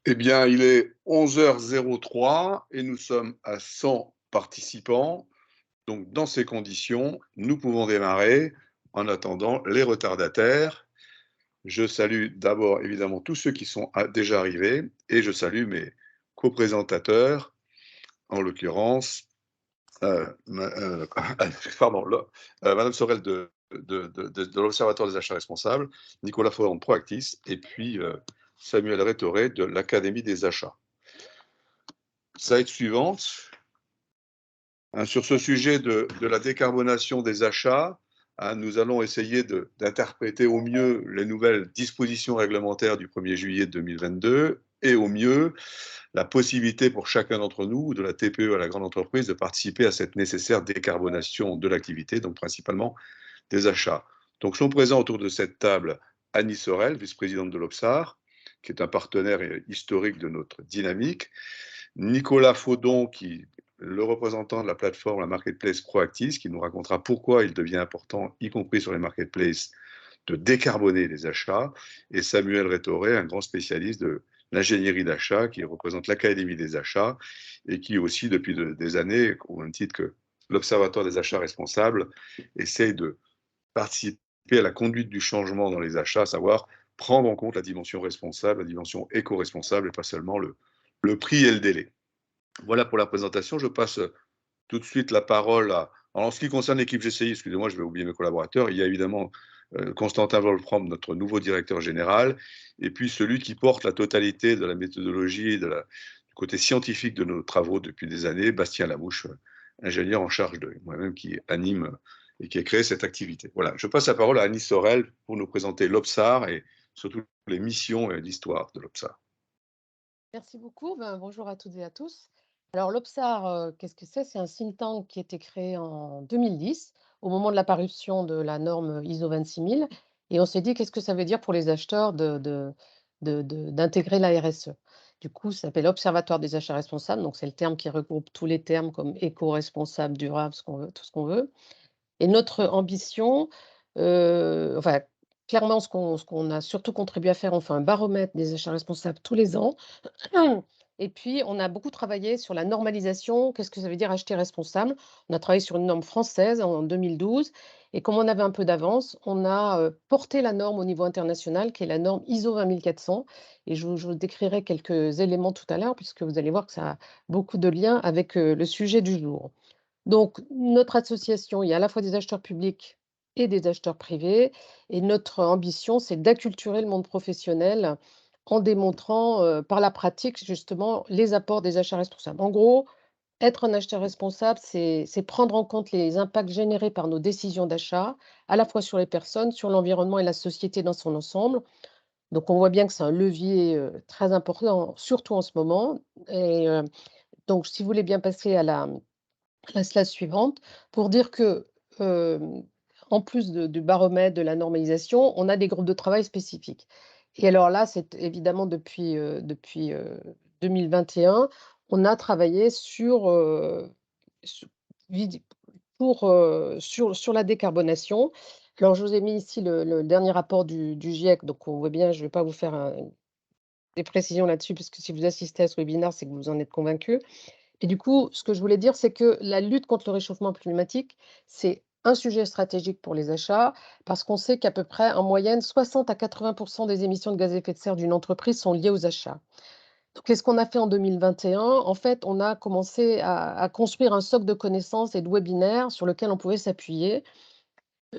Eh bien, il est 11h03 et nous sommes à 100 participants. Donc, dans ces conditions, nous pouvons démarrer en attendant les retardataires. Je salue d'abord évidemment tous ceux qui sont déjà arrivés et je salue mes co-présentateurs, en l'occurrence, pardon, Madame Sorel de l'Observatoire des achats responsables, Nicolas Faure de Proactis et puis Samuel Rétoré de l'Académie des achats. Slide suivante. Sur ce sujet de la décarbonation des achats, nous allons essayer d'interpréter au mieux les nouvelles dispositions réglementaires du 1er juillet 2022 et au mieux la possibilité pour chacun d'entre nous, de la TPE à la grande entreprise, de participer à cette nécessaire décarbonation de l'activité, donc principalement des achats. Donc sont présents autour de cette table Annie Sorel, vice-présidente de l'Obsar, qui est un partenaire historique de notre dynamique, Nicolas Faudon, le représentant de la plateforme, la marketplace Proactis, qui nous racontera pourquoi il devient important, y compris sur les marketplaces, de décarboner les achats, et Samuel Rétoré, un grand spécialiste de l'ingénierie d'achat, qui représente l'Académie des achats, et qui aussi, depuis des années, au même titre que l'Observatoire des achats responsables, essaye de participer à la conduite du changement dans les achats, à savoir prendre en compte la dimension responsable, la dimension éco-responsable, et pas seulement le prix et le délai. Voilà pour la présentation. Je passe tout de suite la parole à. Alors, en ce qui concerne l'équipe GCI, excusez-moi, je vais oublier mes collaborateurs. Il y a évidemment Constantin Wolfram, notre nouveau directeur général, et puis celui qui porte la totalité de la méthodologie et du côté scientifique de nos travaux depuis des années, Bastien Lamouche, ingénieur en charge de moi-même qui anime et qui a créé cette activité. Voilà, je passe la parole à Annie Sorel pour nous présenter l'Obsar et surtout les missions et l'histoire de l'Obsar. Merci beaucoup. Bonjour à toutes et à tous. Alors, l'Obsar, qu'est-ce que c'est? C'est un think tank qui a été créé en 2010, au moment de la parution de la norme ISO 26000. Et on s'est dit, qu'est-ce que ça veut dire pour les acheteurs d'intégrer la RSE? Du coup, ça s'appelle Observatoire des achats responsables. Donc, c'est le terme qui regroupe tous les termes comme éco-responsable, durable, ce qu'on veut, tout ce qu'on veut. Et notre ambition, enfin, clairement, ce qu'on a surtout contribué à faire, on fait un baromètre des achats responsables tous les ans. Et puis, on a beaucoup travaillé sur la normalisation. Qu'est-ce que ça veut dire acheter responsable? On a travaillé sur une norme française en 2012 et comme on avait un peu d'avance, on a, porté la norme au niveau international qui est la norme ISO 20400 et je vous décrirai quelques éléments tout à l'heure puisque vous allez voir que ça a beaucoup de liens avec, le sujet du jour. Donc notre association, il y a à la fois des acheteurs publics et des acheteurs privés et notre ambition, c'est d'acculturer le monde professionnel en démontrant, par la pratique justement les apports des achats responsables. En gros, être un acheteur responsable, c'est prendre en compte les impacts générés par nos décisions d'achat, à la fois sur les personnes, sur l'environnement et la société dans son ensemble. Donc on voit bien que c'est un levier, très important, surtout en ce moment et donc si vous voulez bien passer à la slide suivante pour dire que, hem, en plus du baromètre, de la normalisation, on a des groupes de travail spécifiques. Et alors là, c'est évidemment depuis 2021, on a travaillé sur vid sur la décarbonation. Alors je vous ai mis ici le dernier rapport du GIEC, donc on voit bien, je ne vais pas vous faire des précisions là-dessus, puisque si vous assistez à ce webinaire, c'est que vous en êtes convaincus. Et du coup, ce que je voulais dire, c'est que la lutte contre le réchauffement climatique, c'est un sujet stratégique pour les achats, parce qu'on sait qu'à peu près, en moyenne, 60 à 80 des émissions de gaz à effet de serre d'une entreprise sont liées aux achats. Donc, qu'est-ce qu'on a fait en 2021? En fait, on a commencé à construire un socle de connaissances et de webinaires sur lequel on pouvait s'appuyer.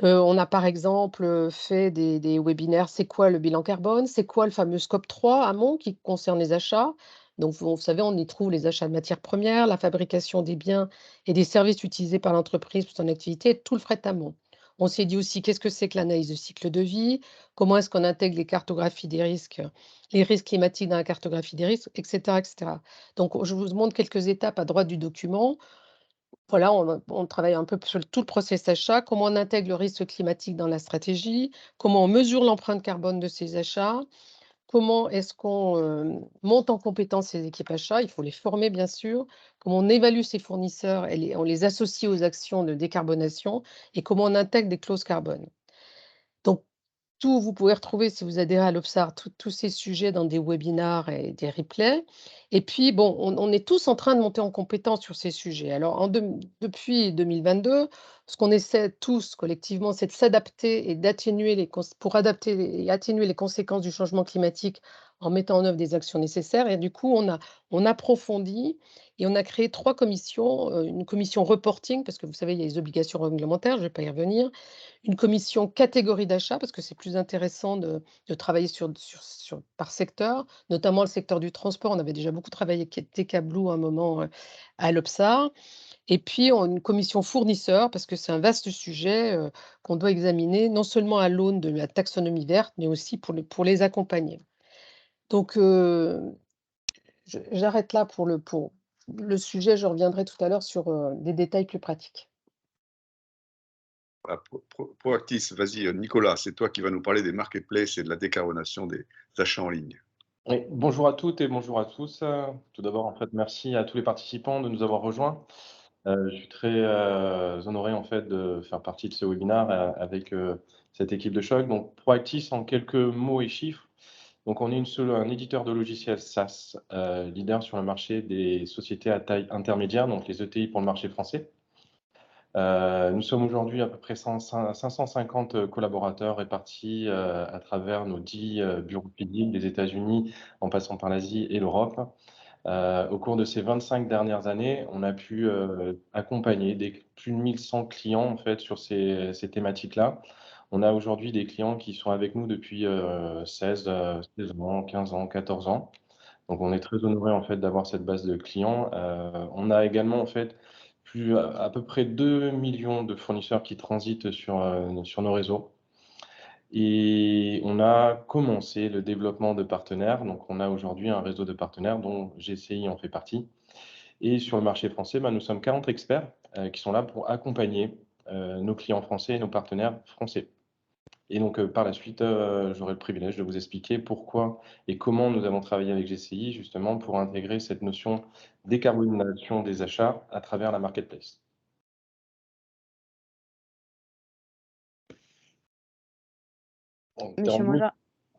On a par exemple, fait des webinaires. C'est quoi le bilan carbone? C'est quoi le fameux scope 3 amont qui concerne les achats? Donc vous savez, on y trouve les achats de matières premières, la fabrication des biens et des services utilisés par l'entreprise pour son activité et tout le fret amont. On s'est dit aussi, qu'est-ce que c'est que l'analyse de cycle de vie? Comment est-ce qu'on intègre les risques climatiques dans la cartographie des risques? Et cetera, et cetera. Donc je vous montre quelques étapes à droite du document. Voilà, on travaille un peu sur tout le process achat, comment on intègre le risque climatique dans la stratégie, comment on mesure l'empreinte carbone de ces achats, comment est-ce qu'on, monte en compétence ces équipes achats, il faut les former bien sûr, comment on évalue ses fournisseurs et on les associe aux actions de décarbonation et comment on intègre des clauses carbone. Donc Vous pouvez retrouver, si vous adhérez à l'Obsar, tous ces sujets dans des webinars et des replays. Et puis, bon, on est tous en train de monter en compétence sur ces sujets. Alors, depuis 2022, ce qu'on essaie tous collectivement, c'est de s'adapter et d'atténuer pour adapter et atténuer les conséquences du changement climatique en mettant en œuvre des actions nécessaires. Et du coup, on approfondit et on a créé 3 commissions. Une commission reporting, parce que vous savez, il y a les obligations réglementaires, je ne vais pas y revenir. Une commission catégorie d'achat, parce que c'est plus intéressant de travailler par secteur, notamment le secteur du transport. On avait déjà beaucoup travaillé avec Tekablou à un moment, à l'Obsar. Et puis une commission fournisseur, parce que c'est un vaste sujet, qu'on doit examiner, non seulement à l'aune de la taxonomie verte, mais aussi pour les accompagner. Donc j'arrête là pour le sujet. Je reviendrai tout à l'heure sur, des détails plus pratiques. Voilà, Proactis, vas-y, Nicolas, c'est toi qui vas nous parler des marketplaces et de la décarbonation des achats en ligne. Oui, bonjour à toutes et bonjour à tous. Tout d'abord, en fait, merci à tous les participants de nous avoir rejoints. Je suis très honoré en fait de faire partie de ce webinaire avec cette équipe de choc. Donc, Proactis, en quelques mots et chiffres. Donc, on est un éditeur de logiciels SaaS, leader sur le marché des sociétés à taille intermédiaire, donc les ETI pour le marché français. Nous sommes aujourd'hui à peu près 550 collaborateurs répartis à travers nos 10 bureaux physiques des États-Unis, en passant par l'Asie et l'Europe. Au cours de ces 25 dernières années, on a pu accompagner plus de 1100 clients en fait, sur ces thématiques-là. On a aujourd'hui des clients qui sont avec nous depuis 16 ans, 15 ans, 14 ans. Donc, on est très honoré en fait d'avoir cette base de clients. On a également en fait à peu près 2 millions de fournisseurs qui transitent sur nos réseaux. Et on a commencé le développement de partenaires. Donc, on a aujourd'hui un réseau de partenaires dont GCI en fait partie. Et sur le marché français, nous sommes 40 experts qui sont là pour accompagner nos clients français et nos partenaires français. Et donc, par la suite, j'aurai le privilège de vous expliquer pourquoi et comment nous avons travaillé avec GCI, justement, pour intégrer cette notion de décarbonation des achats à travers la marketplace. Monsieur Mangeur,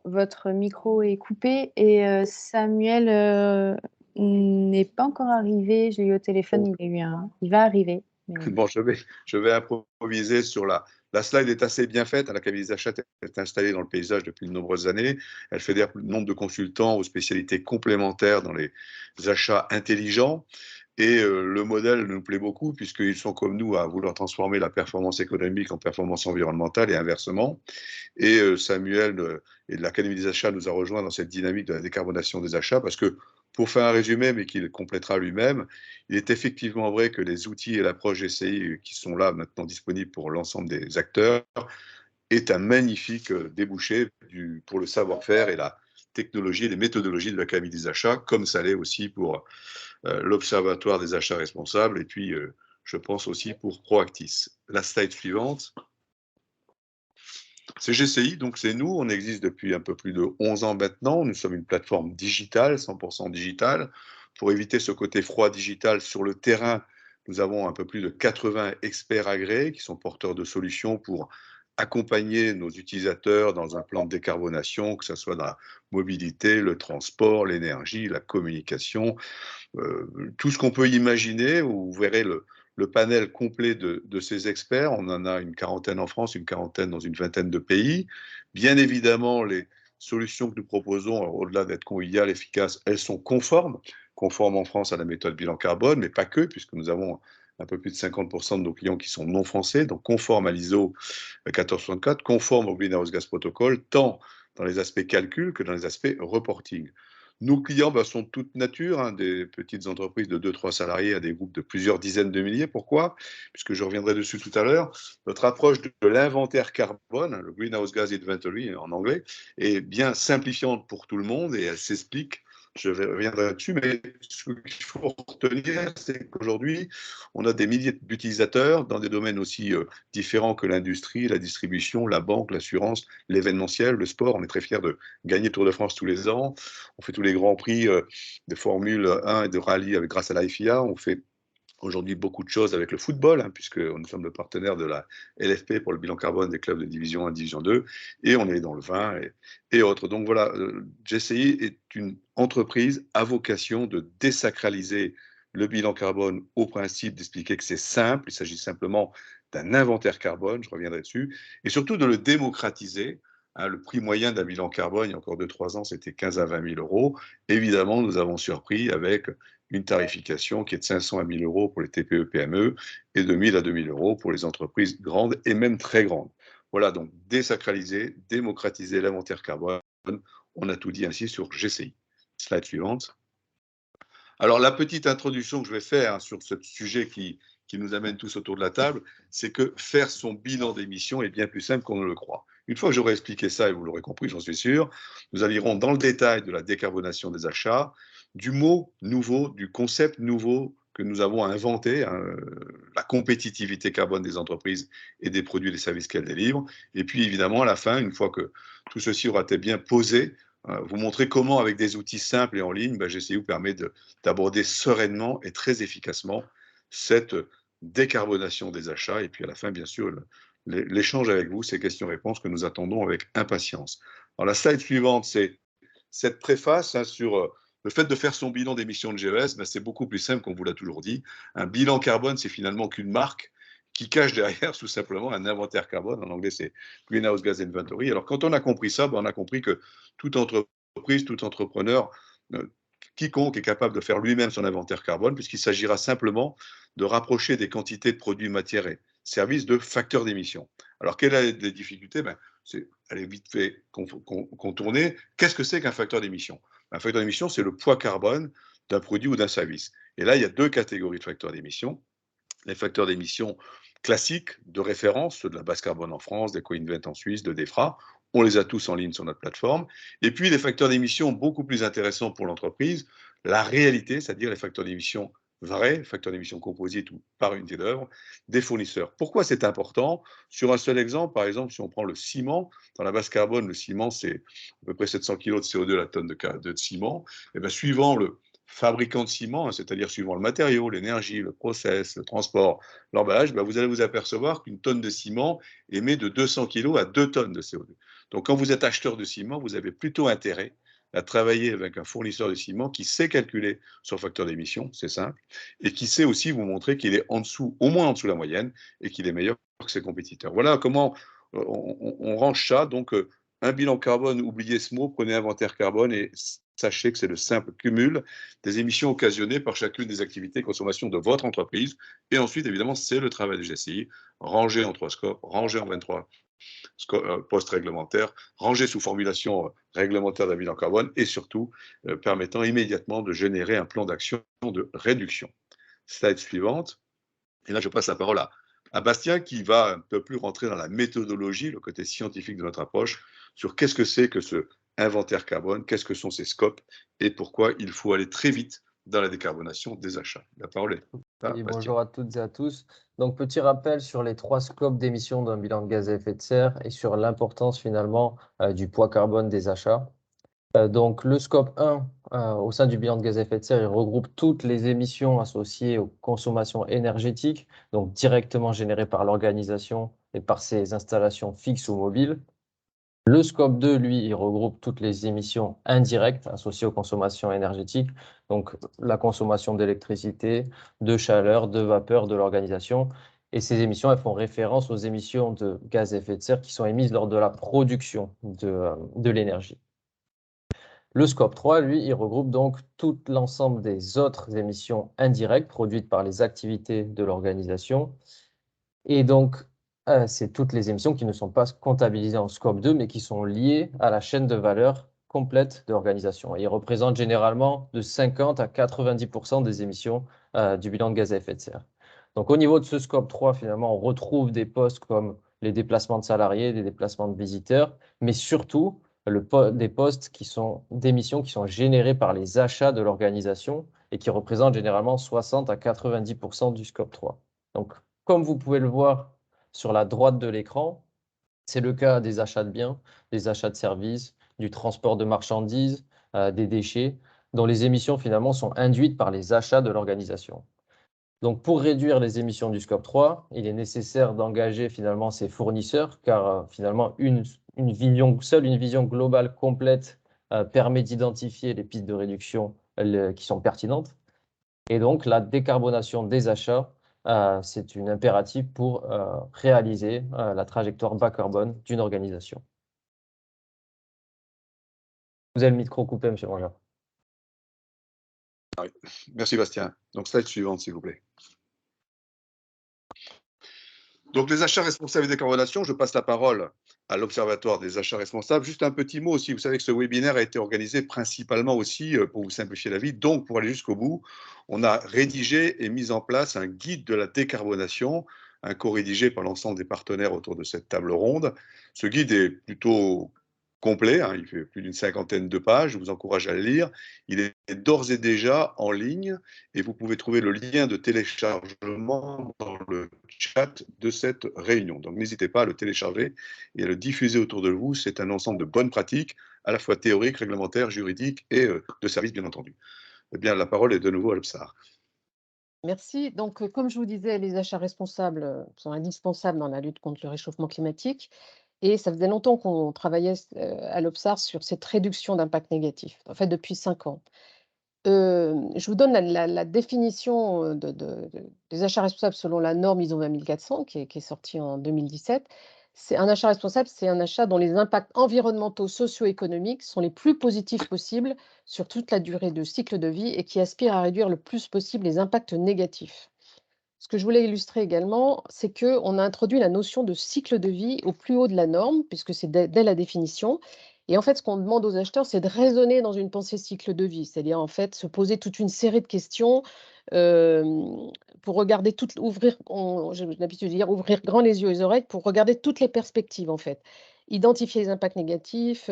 votre micro est coupé et Samuel n'est pas encore arrivé. Je l'ai eu au téléphone, il va arriver. Bon, je vais improviser sur la slide est assez bien faite. La cabine des achats est installée dans le paysage depuis de nombreuses années. Elle fédère le nombre de consultants aux spécialités complémentaires dans les achats intelligents. Et le modèle nous plaît beaucoup puisqu'ils sont comme nous à vouloir transformer la performance économique en performance environnementale et inversement. Et Samuel et de l'Académie des achats nous a rejoint dans cette dynamique de la décarbonation des achats parce que, pour faire un résumé, mais qu'il complétera lui-même, il est effectivement vrai que les outils et l'approche GCI qui sont là maintenant disponibles pour l'ensemble des acteurs est un magnifique débouché pour le savoir-faire et la technologie et les méthodologies de l'Académie des achats, comme ça l'est aussi pour l'Observatoire des achats responsables et puis je pense aussi pour Proactis. La slide suivante. C'est GCI, donc c'est nous, on existe depuis un peu plus de 11 ans maintenant, nous sommes une plateforme digitale, 100% digitale. Pour éviter ce côté froid digital sur le terrain, nous avons un peu plus de 80 experts agréés qui sont porteurs de solutions pour accompagner nos utilisateurs dans un plan de décarbonation, que ce soit dans la mobilité, le transport, l'énergie, la communication, tout ce qu'on peut imaginer. Vous verrez le panel complet de ces experts. On en a une quarantaine en France, une quarantaine dans une vingtaine de pays. Bien évidemment, les solutions que nous proposons, au-delà d'être conviviales, efficaces, elles sont conformes en France à la méthode bilan carbone, mais pas que, puisque nous avons un peu plus de 50% de nos clients qui sont non français, donc conformes à l'ISO 1464, conformes au Greenhouse Gas Protocol, tant dans les aspects calcul que dans les aspects reporting. Nos clients sont de toute nature, hein, des petites entreprises de 2-3 salariés à des groupes de plusieurs dizaines de milliers. Pourquoi? Puisque je reviendrai dessus tout à l'heure. Notre approche de l'inventaire carbone, le Greenhouse Gas Inventory en anglais, est bien simplifiante pour tout le monde et elle s'explique. Je reviendrai dessus, mais ce qu'il faut retenir, c'est qu'aujourd'hui, on a des milliers d'utilisateurs dans des domaines aussi différents que l'industrie, la distribution, la banque, l'assurance, l'événementiel, le sport. On est très fiers de gagner le Tour de France tous les ans. On fait tous les grands prix de Formule 1 et de rallye grâce à la FIA. On fait aujourd'hui beaucoup de choses avec le football, hein, puisque nous sommes le partenaire de la LFP pour le bilan carbone des clubs de division 1, division 2, et on est dans le vin et autres. Donc voilà, GCI est une entreprise à vocation de désacraliser le bilan carbone au principe d'expliquer que c'est simple, il s'agit simplement d'un inventaire carbone, je reviendrai dessus, et surtout de le démocratiser. Hein, le prix moyen d'un bilan carbone, il y a encore 2-3 ans, c'était 15 à 20 000 euros. Évidemment, nous avons surpris avec une tarification qui est de 500 à 1 000 euros pour les TPE-PME et de 1 000 à 2 000 euros pour les entreprises grandes et même très grandes. Voilà, donc désacraliser, démocratiser l'inventaire carbone. On a tout dit ainsi sur GCI. Slide suivante. Alors, la petite introduction que je vais faire, hein, sur ce sujet qui nous amène tous autour de la table, c'est que faire son bilan d'émission est bien plus simple qu'on ne le croit. Une fois que j'aurai expliqué ça, et vous l'aurez compris, j'en suis sûr, nous allierons dans le détail de la décarbonation des achats, du mot nouveau, du concept nouveau que nous avons inventé, hein, la compétitivité carbone des entreprises et des produits et des services qu'elles délivrent. Et puis, évidemment, à la fin, une fois que tout ceci aura été bien posé, vous montrer comment, avec des outils simples et en ligne, GCI vous permet d'aborder sereinement et très efficacement cette décarbonation des achats. Et puis à la fin, bien sûr, l'échange avec vous, ces questions-réponses que nous attendons avec impatience. Alors la slide suivante, c'est cette préface, hein, sur le fait de faire son bilan d'émissions de GES. C'est beaucoup plus simple qu'on vous l'a toujours dit. Un bilan carbone, c'est finalement qu'une marque qui cache derrière tout simplement un inventaire carbone. En anglais, c'est Greenhouse Gas Inventory. Alors quand on a compris ça, on a compris que toute entreprise, tout entrepreneur, quiconque est capable de faire lui-même son inventaire carbone, puisqu'il s'agira simplement de rapprocher des quantités de produits, matières et services de facteurs d'émission. Alors, quelles sont les difficultés? Elle est vite fait contournée. Qu'est-ce que c'est qu'un facteur d'émission? Un facteur d'émission, c'est le poids carbone d'un produit ou d'un service. Et là, il y a deux catégories de facteurs d'émission. Les facteurs d'émission classiques de référence, ceux de la base carbone en France, d'EcoInvent en Suisse, de DEFRA. On les a tous en ligne sur notre plateforme. Et puis, les facteurs d'émission beaucoup plus intéressants pour l'entreprise, la réalité, c'est-à-dire les facteurs d'émission vrais, facteurs d'émission composites ou par unité d'œuvre, des fournisseurs. Pourquoi c'est important? Sur un seul exemple, par exemple, si on prend le ciment, dans la base carbone, le ciment, c'est à peu près 700 kg de CO2 la tonne de ciment. Et bien, suivant le fabricant de ciment, c'est-à-dire suivant le matériau, l'énergie, le process, le transport, l'emballage, vous allez vous apercevoir qu'une tonne de ciment émet de 200 kg à 2 tonnes de CO2. Donc, quand vous êtes acheteur de ciment, vous avez plutôt intérêt à travailler avec un fournisseur de ciment qui sait calculer son facteur d'émission, c'est simple, et qui sait aussi vous montrer qu'il est en dessous, au moins en dessous de la moyenne, et qu'il est meilleur que ses compétiteurs. Voilà comment on range ça. Donc, un bilan carbone, oubliez ce mot, prenez inventaire carbone et sachez que c'est le simple cumul des émissions occasionnées par chacune des activités de consommation de votre entreprise. Et ensuite, évidemment, c'est le travail du GCI, rangé en 3 scopes, rangé en 23 postes réglementaires, rangé sous formulation réglementaire d'un bilan carbone et surtout permettant immédiatement de générer un plan d'action de réduction. Slide suivante. Et là, je passe la parole à Bastien qui va un peu plus rentrer dans la méthodologie, le côté scientifique de notre approche, sur qu'est-ce que c'est que ce inventaire carbone, qu'est-ce que sont ces scopes et pourquoi il faut aller très vite dans la décarbonation des achats. La parole est à Bastien. Bonjour à toutes et à tous. Donc, petit rappel sur les 3 scopes d'émissions d'un bilan de gaz à effet de serre et sur l'importance finalement du poids carbone des achats. Donc, le scope 1, au sein du bilan de gaz à effet de serre, il regroupe toutes les émissions associées aux consommations énergétiques, donc directement générées par l'organisation et par ses installations fixes ou mobiles. Le scope 2, lui, il regroupe toutes les émissions indirectes associées aux consommations énergétiques, donc la consommation d'électricité, de chaleur, de vapeur de l'organisation. Et ces émissions, elles font référence aux émissions de gaz à effet de serre qui sont émises lors de la production de l'énergie. Le scope 3, lui, il regroupe donc tout l'ensemble des autres émissions indirectes produites par les activités de l'organisation. Et donc, c'est toutes les émissions qui ne sont pas comptabilisées en scope 2, mais qui sont liées à la chaîne de valeur complète de l'organisation. Et ils représentent généralement de 50 à 90% des émissions du bilan de gaz à effet de serre. Donc, au niveau de ce scope 3, finalement, on retrouve des postes comme les déplacements de salariés, des déplacements de visiteurs, mais surtout des postes d'émissions qui sont générés par les achats de l'organisation et qui représentent généralement 60 à 90% du scope 3. Donc, comme vous pouvez le voir sur la droite de l'écran, c'est le cas des achats de biens, des achats de services, du transport de marchandises, des déchets, dont les émissions finalement sont induites par les achats de l'organisation. Donc, pour réduire les émissions du scope 3, il est nécessaire d'engager finalement ces fournisseurs, car finalement, seule une vision globale complète permet d'identifier les pistes de réduction qui sont pertinentes. Et donc, la décarbonation des achats, c'est une impératif pour réaliser la trajectoire bas carbone d'une organisation. Vous avez le micro coupé, M. Mangin. Merci Bastien. Donc slide suivante, s'il vous plaît. Donc les achats responsables et décarbonation, je passe la parole à l'Observatoire des achats responsables. Juste un petit mot aussi, vous savez que ce webinaire a été organisé principalement aussi pour vous simplifier la vie. Donc pour aller jusqu'au bout, on a rédigé et mis en place un guide de la décarbonation, un co-rédigé par l'ensemble des partenaires autour de cette table ronde. Ce guide est plutôt complet, hein, il fait plus d'une 50aine de pages, je vous encourage à le lire. Il est d'ores et déjà en ligne et vous pouvez trouver le lien de téléchargement dans le chat de cette réunion. Donc n'hésitez pas à le télécharger et à le diffuser autour de vous. C'est un ensemble de bonnes pratiques, à la fois théoriques, réglementaires, juridiques et de services, bien entendu. Eh bien, la parole est de nouveau à l'Obsar. Merci. Donc, comme je vous disais, les achats responsables sont indispensables dans la lutte contre le réchauffement climatique. Et ça faisait longtemps qu'on travaillait à l'Obsar sur cette réduction d'impact négatif, en fait depuis 5 ans. Je vous donne la définition des achats responsables selon la norme ISO 20400 qui est sortie en 2017. C'est un achat responsable, c'est un achat dont les impacts environnementaux, socio-économiques sont les plus positifs possibles sur toute la durée de cycle de vie et qui aspire à réduire le plus possible les impacts négatifs. Ce que je voulais illustrer également, c'est qu'on a introduit la notion de cycle de vie au plus haut de la norme, puisque c'est dès la définition. Et en fait, ce qu'on demande aux acheteurs, c'est de raisonner dans une pensée cycle de vie, c'est-à-dire en fait se poser toute une série de questions pour regarder ouvrir, j'ai l'habitude de dire, ouvrir grand les yeux et les oreilles pour regarder toutes les perspectives en fait. Identifier les impacts négatifs,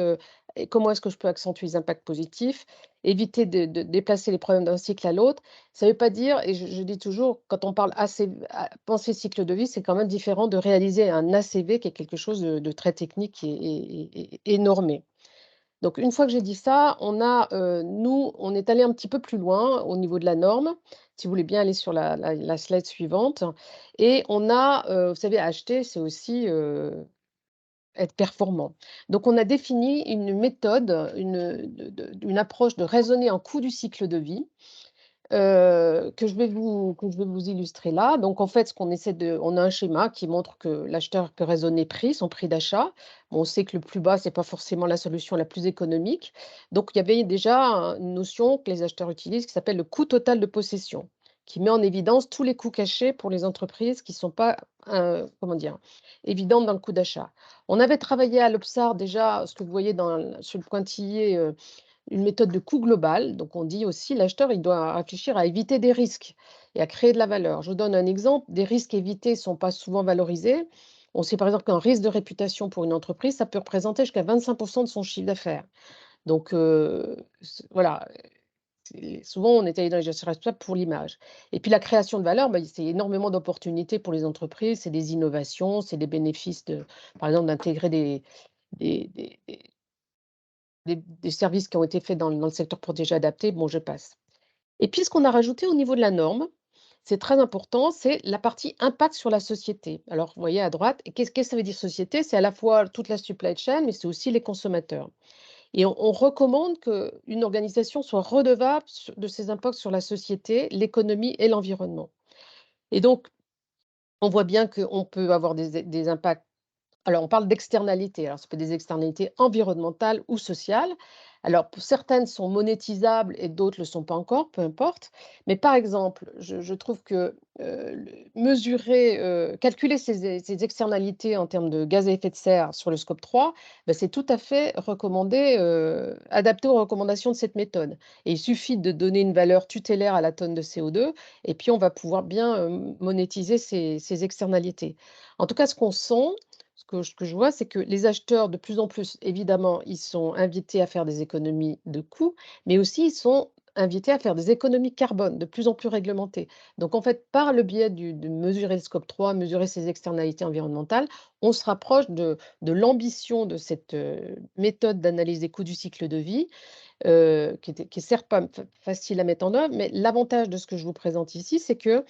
et comment est-ce que je peux accentuer les impacts positifs, éviter de déplacer les problèmes d'un cycle à l'autre. Ça ne veut pas dire, et je dis toujours, quand on parle penser cycle de vie, c'est quand même différent de réaliser un ACV qui est quelque chose de très technique et normé. Donc une fois que j'ai dit ça, nous, on est allé un petit peu plus loin au niveau de la norme, si vous voulez bien aller sur la slide suivante. Et on a, vous savez, acheter, c'est aussi être performant. Donc on a défini une méthode, une approche de raisonner en coût du cycle de vie. Que je vais vous illustrer là. Donc en fait, on a un schéma qui montre que l'acheteur peut raisonner son prix d'achat. Bon, on sait que le plus bas, c'est pas forcément la solution la plus économique. Donc il y avait déjà une notion que les acheteurs utilisent qui s'appelle le coût total de possession, qui met en évidence tous les coûts cachés pour les entreprises qui ne sont pas, comment dire, évidentes dans le coût d'achat. On avait travaillé à l'Obsar déjà, ce que vous voyez sur le pointillé, une méthode de coût global. Donc, on dit aussi l'acheteur, il doit réfléchir à éviter des risques et à créer de la valeur. Je vous donne un exemple. Des risques évités ne sont pas souvent valorisés. On sait par exemple qu'un risque de réputation pour une entreprise, ça peut représenter jusqu'à 25% de son chiffre d'affaires. Donc, voilà. Souvent, on est allé dans les gestions responsables pour l'image. Et puis, la création de valeur, c'est énormément d'opportunités pour les entreprises. C'est des innovations, c'est des bénéfices, par exemple, d'intégrer des services qui ont été faits dans le secteur protégé adapté, bon, je passe. Et puis, ce qu'on a rajouté au niveau de la norme, c'est très important, c'est la partie impact sur la société. Alors, vous voyez à droite, qu'est-ce que ça veut dire société? C'est à la fois toute la supply chain, mais c'est aussi les consommateurs. Et on recommande qu'une organisation soit redevable de ses impacts sur la société, l'économie et l'environnement. Et donc, on voit bien qu'on peut avoir des impacts. Alors, on parle d'externalités. Alors, ça peut être des externalités environnementales ou sociales. Alors, certaines sont monétisables et d'autres ne le sont pas encore, peu importe. Mais par exemple, je trouve que calculer ces externalités en termes de gaz à effet de serre sur le scope 3, c'est tout à fait recommandé, adapté aux recommandations de cette méthode. Et il suffit de donner une valeur tutélaire à la tonne de CO2 et puis on va pouvoir bien monétiser ces externalités. En tout cas, ce qu'on sent, ce que je vois, c'est que les acheteurs, de plus en plus, évidemment, ils sont invités à faire des économies de coûts, mais aussi ils sont invités à faire des économies carbone de plus en plus réglementées. Donc, en fait, par le biais de mesurer le scope 3, mesurer ces externalités environnementales, on se rapproche de l'ambition de cette méthode d'analyse des coûts du cycle de vie, qui est certes pas facile à mettre en œuvre, mais l'avantage de ce que je vous présente ici, c'est que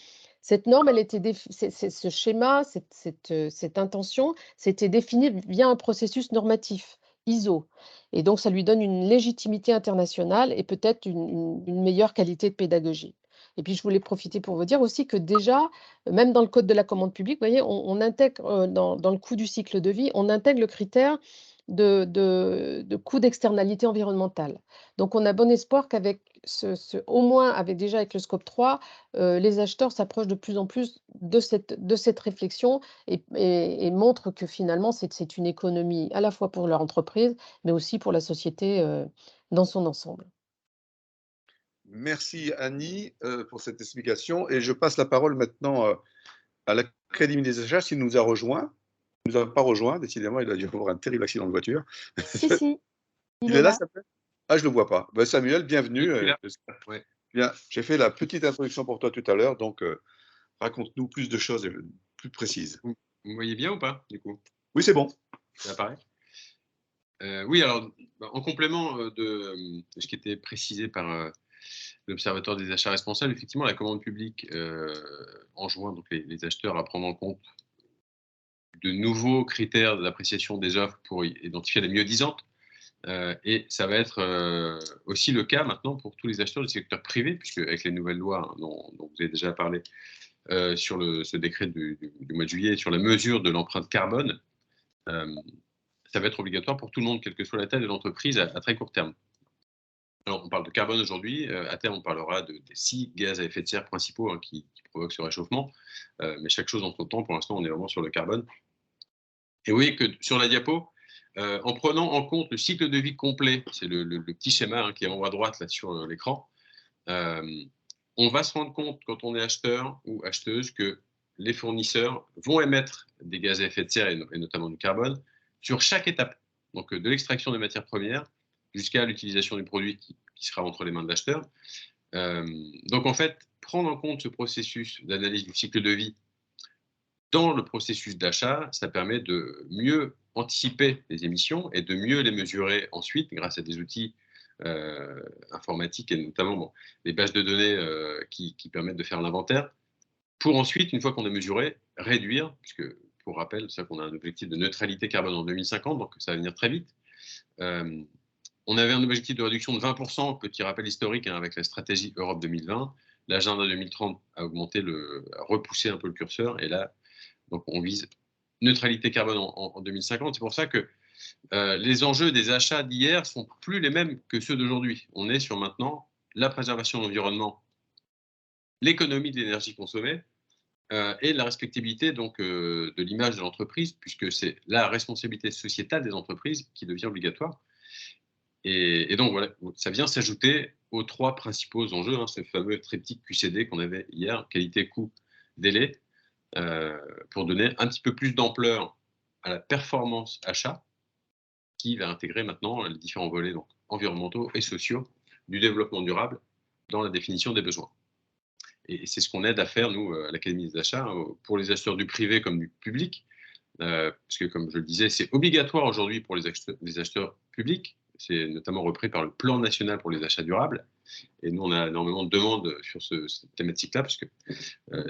Cette norme, elle était ce schéma, cette intention, c'était défini via un processus normatif, ISO. Et donc, ça lui donne une légitimité internationale et peut-être une meilleure qualité de pédagogie. Et puis, je voulais profiter pour vous dire aussi que déjà, même dans le code de la commande publique, vous voyez, on intègre dans le coût du cycle de vie, on intègre le critère de coût d'externalité environnementale. Donc, on a bon espoir qu'avec au moins déjà avec le scope 3, les acheteurs s'approchent de plus en plus de cette réflexion et montrent que finalement, c'est une économie à la fois pour leur entreprise, mais aussi pour la société dans son ensemble. Merci Annie pour cette explication. Et je passe la parole maintenant à l'Académie des achats, s'il nous a rejoint. Il ne nous a pas rejoint, décidément, il a dû avoir un terrible accident de voiture. Si, Il est là, Samuel? Ah, je ne le vois pas. Ben, Samuel, bienvenue. Ouais. Bien, j'ai fait la petite introduction pour toi tout à l'heure, donc raconte-nous plus de choses plus précises. Vous me voyez bien ou pas, du coup? Oui, c'est bon. Ça apparaît? Oui, alors, en complément de ce qui était précisé par l'Observatoire des achats responsables, effectivement, la commande publique enjoint donc les acheteurs à prendre en compte de nouveaux critères d'appréciation des offres pour identifier les mieux-disantes. Et ça va être aussi le cas maintenant pour tous les acheteurs du secteur privé, puisque avec les nouvelles lois dont vous avez déjà parlé sur ce décret du mois de juillet sur la mesure de l'empreinte carbone, ça va être obligatoire pour tout le monde, quelle que soit la taille de l'entreprise, à très court terme. Alors, on parle de carbone aujourd'hui. À terme, on parlera des 6 gaz à effet de serre principaux qui provoquent ce réchauffement. Mais chaque chose en son temps. Pour l'instant, on est vraiment sur le carbone. Et vous voyez que sur la diapo, en prenant en compte le cycle de vie complet, c'est le petit schéma qui est en haut à droite là, sur l'écran, on va se rendre compte quand on est acheteur ou acheteuse que les fournisseurs vont émettre des gaz à effet de serre et notamment du carbone sur chaque étape. Donc de l'extraction des matières premières jusqu'à l'utilisation du produit qui sera entre les mains de l'acheteur. Donc en fait, prendre en compte ce processus d'analyse du cycle de vie dans le processus d'achat, ça permet de mieux anticiper les émissions et de mieux les mesurer ensuite grâce à des outils informatiques et notamment les bases de données qui permettent de faire l'inventaire pour ensuite, une fois qu'on a mesuré, réduire, puisque pour rappel, c'est ça qu'on a un objectif de neutralité carbone en 2050, donc ça va venir très vite. On avait un objectif de réduction de 20%, petit rappel historique avec la stratégie Europe 2020. L'agenda 2030 a repoussé un peu le curseur et là, donc on vise neutralité carbone en 2050. C'est pour ça que les enjeux des achats d'hier sont plus les mêmes que ceux d'aujourd'hui. On est sur maintenant la préservation de l'environnement, l'économie de l'énergie consommée et la respectabilité donc, de l'image de l'entreprise, puisque c'est la responsabilité sociétale des entreprises qui devient obligatoire. Et donc voilà, ça vient s'ajouter aux 3 principaux enjeux, ce fameux triptyque QCD qu'on avait hier, qualité, coût, délai, pour donner un petit peu plus d'ampleur à la performance achat, qui va intégrer maintenant les différents volets donc, environnementaux et sociaux du développement durable dans la définition des besoins. Et c'est ce qu'on aide à faire, nous, à l'Académie des achats, pour les acheteurs du privé comme du public, parce que, comme je le disais, c'est obligatoire aujourd'hui pour les acheteurs publics. C'est notamment repris par le Plan national pour les achats durables. Et nous, on a énormément de demandes sur cette thématique-là, parce que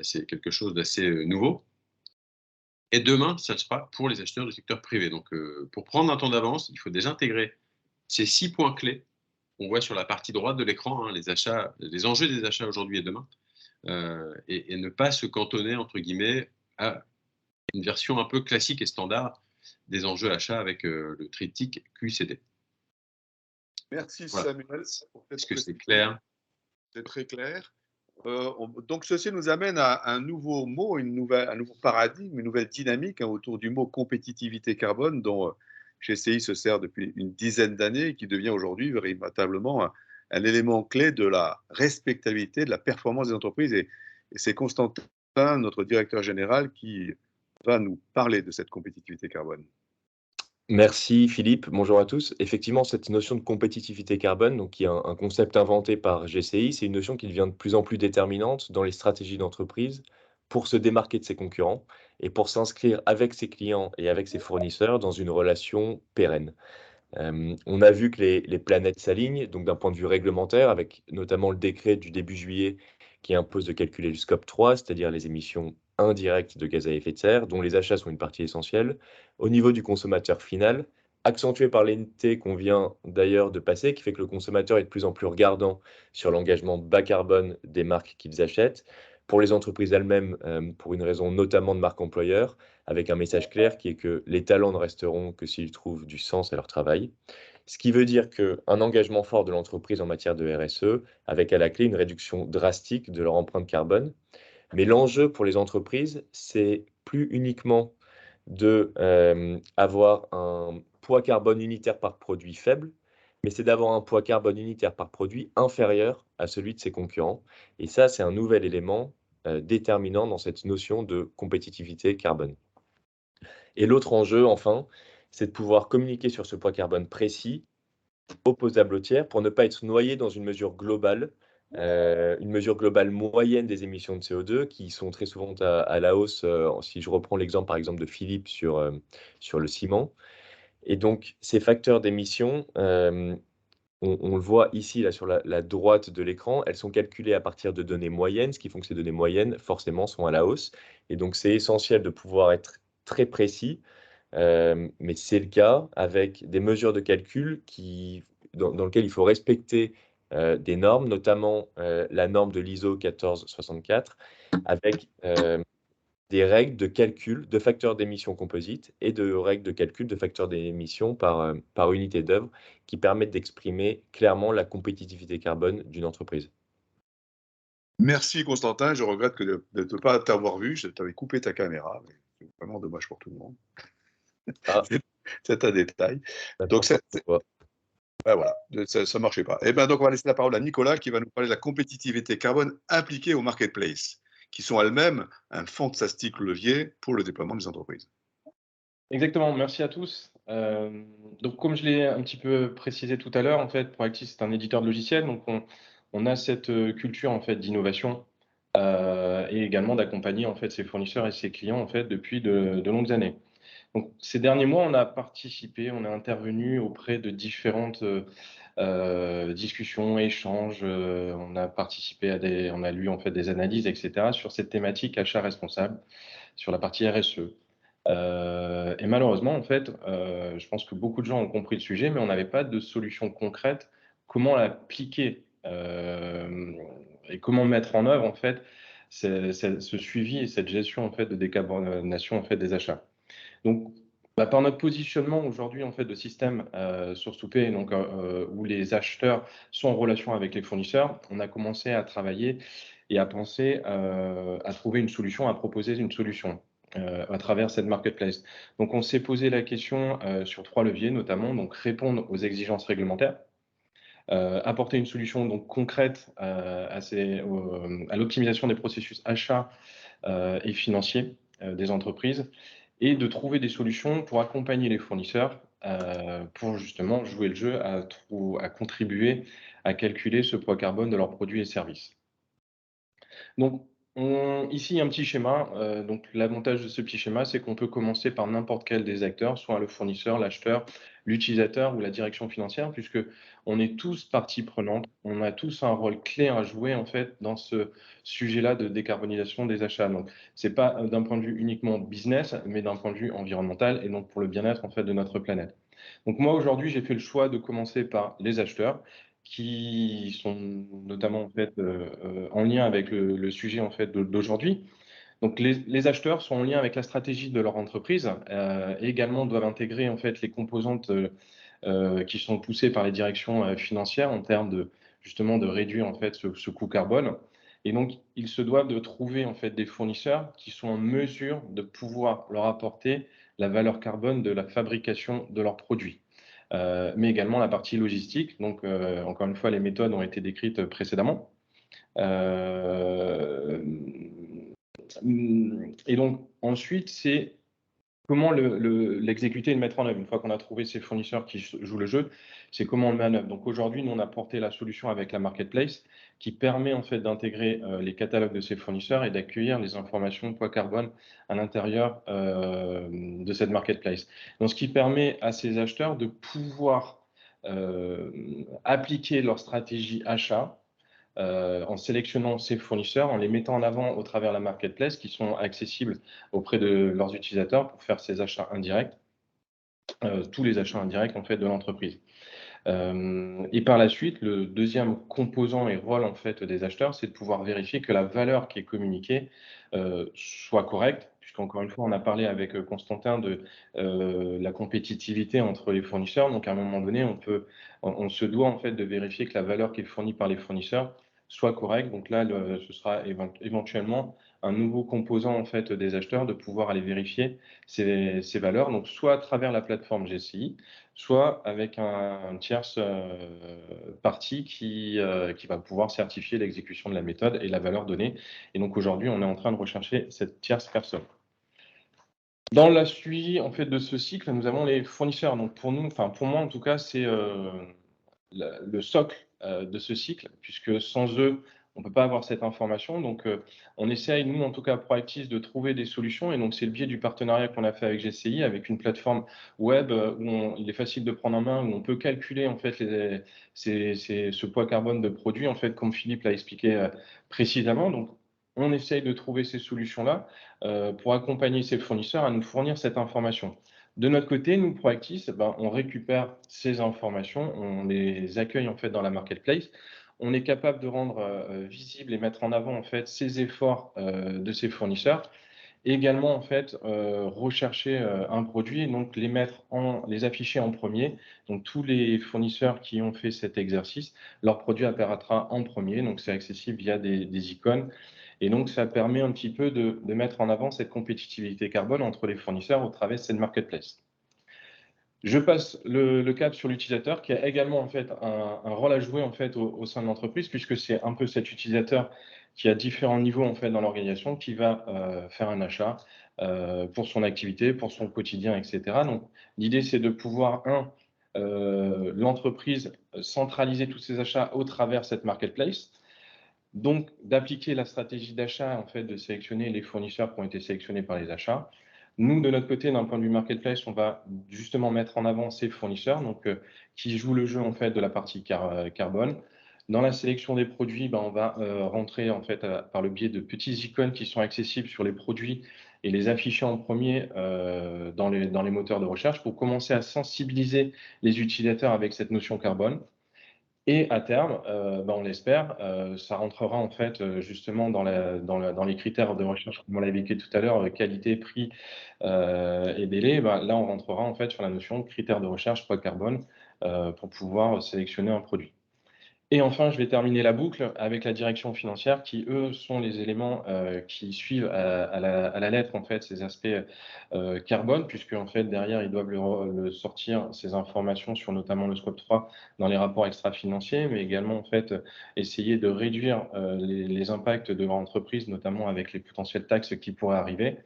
c'est quelque chose d'assez nouveau. Et demain, ça sera pour les acheteurs du secteur privé. Donc, pour prendre un temps d'avance, il faut déjà intégrer ces 6 points clés qu'on voit sur la partie droite de l'écran, les enjeux des achats aujourd'hui et demain, et ne pas se cantonner, entre guillemets, à une version un peu classique et standard des enjeux achats avec le triptyque QCD. Merci voilà. Samuel. Est-ce que c'est clair? C'est très clair. Donc ceci nous amène à un nouveau mot, un nouveau paradigme, une nouvelle dynamique autour du mot compétitivité carbone dont GCI se sert depuis une dizaine d'années et qui devient aujourd'hui véritablement un élément clé de la respectabilité, de la performance des entreprises. Et c'est Constantin, notre directeur général, qui va nous parler de cette compétitivité carbone. Merci Philippe, bonjour à tous. Effectivement, cette notion de compétitivité carbone, donc, qui est un concept inventé par GCI, c'est une notion qui devient de plus en plus déterminante dans les stratégies d'entreprise pour se démarquer de ses concurrents et pour s'inscrire avec ses clients et avec ses fournisseurs dans une relation pérenne. On a vu que les planètes s'alignent, donc d'un point de vue réglementaire, avec notamment le décret du début juillet qui impose de calculer le scope 3, c'est-à-dire les émissions indirectes de gaz à effet de serre, dont les achats sont une partie essentielle, au niveau du consommateur final, accentué par l'unité qu'on vient d'ailleurs de passer, qui fait que le consommateur est de plus en plus regardant sur l'engagement bas carbone des marques qu'ils achètent. Pour les entreprises elles-mêmes, pour une raison notamment de marque employeur, avec un message clair qui est que les talents ne resteront que s'ils trouvent du sens à leur travail. Ce qui veut dire qu'un engagement fort de l'entreprise en matière de RSE, avec à la clé une réduction drastique de leur empreinte carbone. Mais l'enjeu pour les entreprises, c'est plus uniquement d'avoir un poids carbone unitaire par produit faible, mais c'est d'avoir un poids carbone unitaire par produit inférieur à celui de ses concurrents. Et ça, c'est un nouvel élément déterminant dans cette notion de compétitivité carbone. Et l'autre enjeu, enfin, c'est de pouvoir communiquer sur ce poids carbone précis, opposable au tiers, pour ne pas être noyé dans une mesure globale moyenne des émissions de CO2 qui sont très souvent à la hausse, si je reprends l'exemple par exemple de Philippe sur le ciment. Et donc, ces facteurs d'émissions, on le voit ici là, sur la droite de l'écran, elles sont calculées à partir de données moyennes, ce qui font que ces données moyennes, forcément, sont à la hausse. Et donc, c'est essentiel de pouvoir être très précis, mais c'est le cas avec des mesures de calcul dans lesquelles il faut respecter des normes, notamment la norme de l'ISO 1464, avec des règles de calcul de facteurs d'émission composite et de règles de calcul de facteurs d'émission par unité d'œuvre qui permettent d'exprimer clairement la compétitivité carbone d'une entreprise. Merci Constantin, je regrette de ne pas t'avoir vu, je t'avais coupé ta caméra, mais c'est vraiment dommage pour tout le monde. Ah. C'est un détail. Donc voilà, ça ne marchait pas. Et ben donc on va laisser la parole à Nicolas qui va nous parler de la compétitivité carbone impliquée au marketplace, qui sont elles-mêmes un fantastique levier pour le déploiement des entreprises. Exactement, merci à tous. Donc comme je l'ai un petit peu précisé tout à l'heure, en fait, Proactis c'est un éditeur de logiciels, donc on a cette culture en fait d'innovation et également d'accompagner en fait ses fournisseurs et ses clients en fait depuis de longues années. Donc ces derniers mois, on a participé, on a intervenu auprès de différentes discussions, échanges, on a participé on a lu en fait des analyses, etc. sur cette thématique achat responsable, sur la partie RSE. Et malheureusement, en fait, je pense que beaucoup de gens ont compris le sujet, mais on n'avait pas de solution concrète. Comment l'appliquer et comment mettre en œuvre en fait ce suivi et cette gestion en fait de décarbonation en fait des achats. Donc, par notre positionnement aujourd'hui en fait de système source to pay, donc où les acheteurs sont en relation avec les fournisseurs, on a commencé à travailler et à penser à trouver une solution, à proposer une solution à travers cette marketplace. Donc, on s'est posé la question sur 3 leviers, notamment donc répondre aux exigences réglementaires, apporter une solution donc concrète à l'optimisation des processus achats et financiers des entreprises, et de trouver des solutions pour accompagner les fournisseurs pour justement jouer le jeu, à contribuer à calculer ce poids carbone de leurs produits et services. Donc, ici, un petit schéma. Donc, l'avantage de ce petit schéma, c'est qu'on peut commencer par n'importe quel des acteurs, soit le fournisseur, l'acheteur, l'utilisateur ou la direction financière, puisque on est tous partie prenante. On a tous un rôle clé à jouer en fait dans ce sujet-là de décarbonisation des achats. Donc, c'est pas d'un point de vue uniquement business, mais d'un point de vue environnemental et donc pour le bien-être en fait de notre planète. Donc moi aujourd'hui, j'ai fait le choix de commencer par les acheteurs, qui sont notamment en fait en lien avec le sujet en fait d'aujourd'hui. Donc les acheteurs sont en lien avec la stratégie de leur entreprise et également doivent intégrer en fait les composantes qui sont poussées par les directions financières en termes de justement de réduire en fait ce coût carbone. Et donc ils se doivent de trouver en fait des fournisseurs qui sont en mesure de pouvoir leur apporter la valeur carbone de la fabrication de leurs produits. Mais également la partie logistique. Donc, encore une fois, les méthodes ont été décrites précédemment. Et donc, ensuite, c'est comment l'exécuter et le mettre en œuvre. Une fois qu'on a trouvé ces fournisseurs qui jouent le jeu, c'est comment on le met en œuvre. Donc aujourd'hui, nous, on a porté la solution avec la marketplace qui permet en fait d'intégrer les catalogues de ces fournisseurs et d'accueillir les informations poids carbone à l'intérieur de cette marketplace. Donc ce qui permet à ces acheteurs de pouvoir appliquer leur stratégie achat en sélectionnant ces fournisseurs, en les mettant en avant au travers de la marketplace qui sont accessibles auprès de leurs utilisateurs pour faire ces achats indirects, tous les achats indirects en fait de l'entreprise. Et par la suite, le deuxième composant et rôle en fait des acheteurs, c'est de pouvoir vérifier que la valeur qui est communiquée soit correcte, puisqu'encore une fois, on a parlé avec Constantin de la compétitivité entre les fournisseurs. Donc à un moment donné, on se doit en fait de vérifier que la valeur qui est fournie par les fournisseurs soit correcte. Donc là, ce sera éventuellement un nouveau composant en fait des acheteurs de pouvoir aller vérifier ces valeurs. Donc soit à travers la plateforme GCI, soit avec un tierce partie qui va pouvoir certifier l'exécution de la méthode et la valeur donnée. Et donc aujourd'hui, on est en train de rechercher cette tierce personne. Dans la suite en fait, de ce cycle, nous avons les fournisseurs. Donc pour nous, enfin pour moi en tout cas, c'est le socle de ce cycle, puisque sans eux, on ne peut pas avoir cette information. Donc, on essaye, nous, en tout cas, Proactis, de trouver des solutions. Et donc, c'est le biais du partenariat qu'on a fait avec GCI, avec une plateforme web où il est facile de prendre en main, où on peut calculer, en fait, ce poids carbone de produits, en fait, comme Philippe l'a expliqué précisément. Donc, on essaye de trouver ces solutions-là pour accompagner ces fournisseurs à nous fournir cette information. De notre côté, nous, Proactis, on récupère ces informations, on les accueille en fait dans la marketplace. On est capable de rendre visible et mettre en avant en fait ces efforts de ces fournisseurs. Et également en fait rechercher un produit et donc les afficher en premier. Donc tous les fournisseurs qui ont fait cet exercice, leur produit apparaîtra en premier. Donc c'est accessible via des icônes. Et donc, ça permet un petit peu de mettre en avant cette compétitivité carbone entre les fournisseurs au travers de cette marketplace. Je passe le cap sur l'utilisateur qui a également en fait un rôle à jouer en fait au sein de l'entreprise, puisque c'est un peu cet utilisateur qui a différents niveaux en fait dans l'organisation qui va faire un achat pour son activité, pour son quotidien, etc. Donc, l'idée c'est de pouvoir l'entreprise centraliser tous ses achats au travers de cette marketplace. Donc, d'appliquer la stratégie d'achat, en fait, de sélectionner les fournisseurs qui ont été sélectionnés par les achats. Nous, de notre côté, d'un point de vue marketplace, on va justement mettre en avant ces fournisseurs, donc qui jouent le jeu en fait de la partie carbone. Dans la sélection des produits, on va rentrer en fait par le biais de petits icônes qui sont accessibles sur les produits et les afficher en premier dans les moteurs de recherche pour commencer à sensibiliser les utilisateurs avec cette notion carbone. Et à terme, on l'espère, ça rentrera en fait justement dans les critères de recherche, comme on l'a évoqué tout à l'heure, qualité, prix et délai. Là, on rentrera en fait sur la notion de critères de recherche poids carbone pour pouvoir sélectionner un produit. Et enfin, je vais terminer la boucle avec la direction financière qui, eux, sont les éléments qui suivent à la lettre en fait ces aspects carbone, puisque en fait derrière ils doivent le sortir ces informations sur notamment le scope 3 dans les rapports extra-financiers, mais également en fait essayer de réduire les impacts de leur entreprise, notamment avec les potentielles taxes qui pourraient arriver.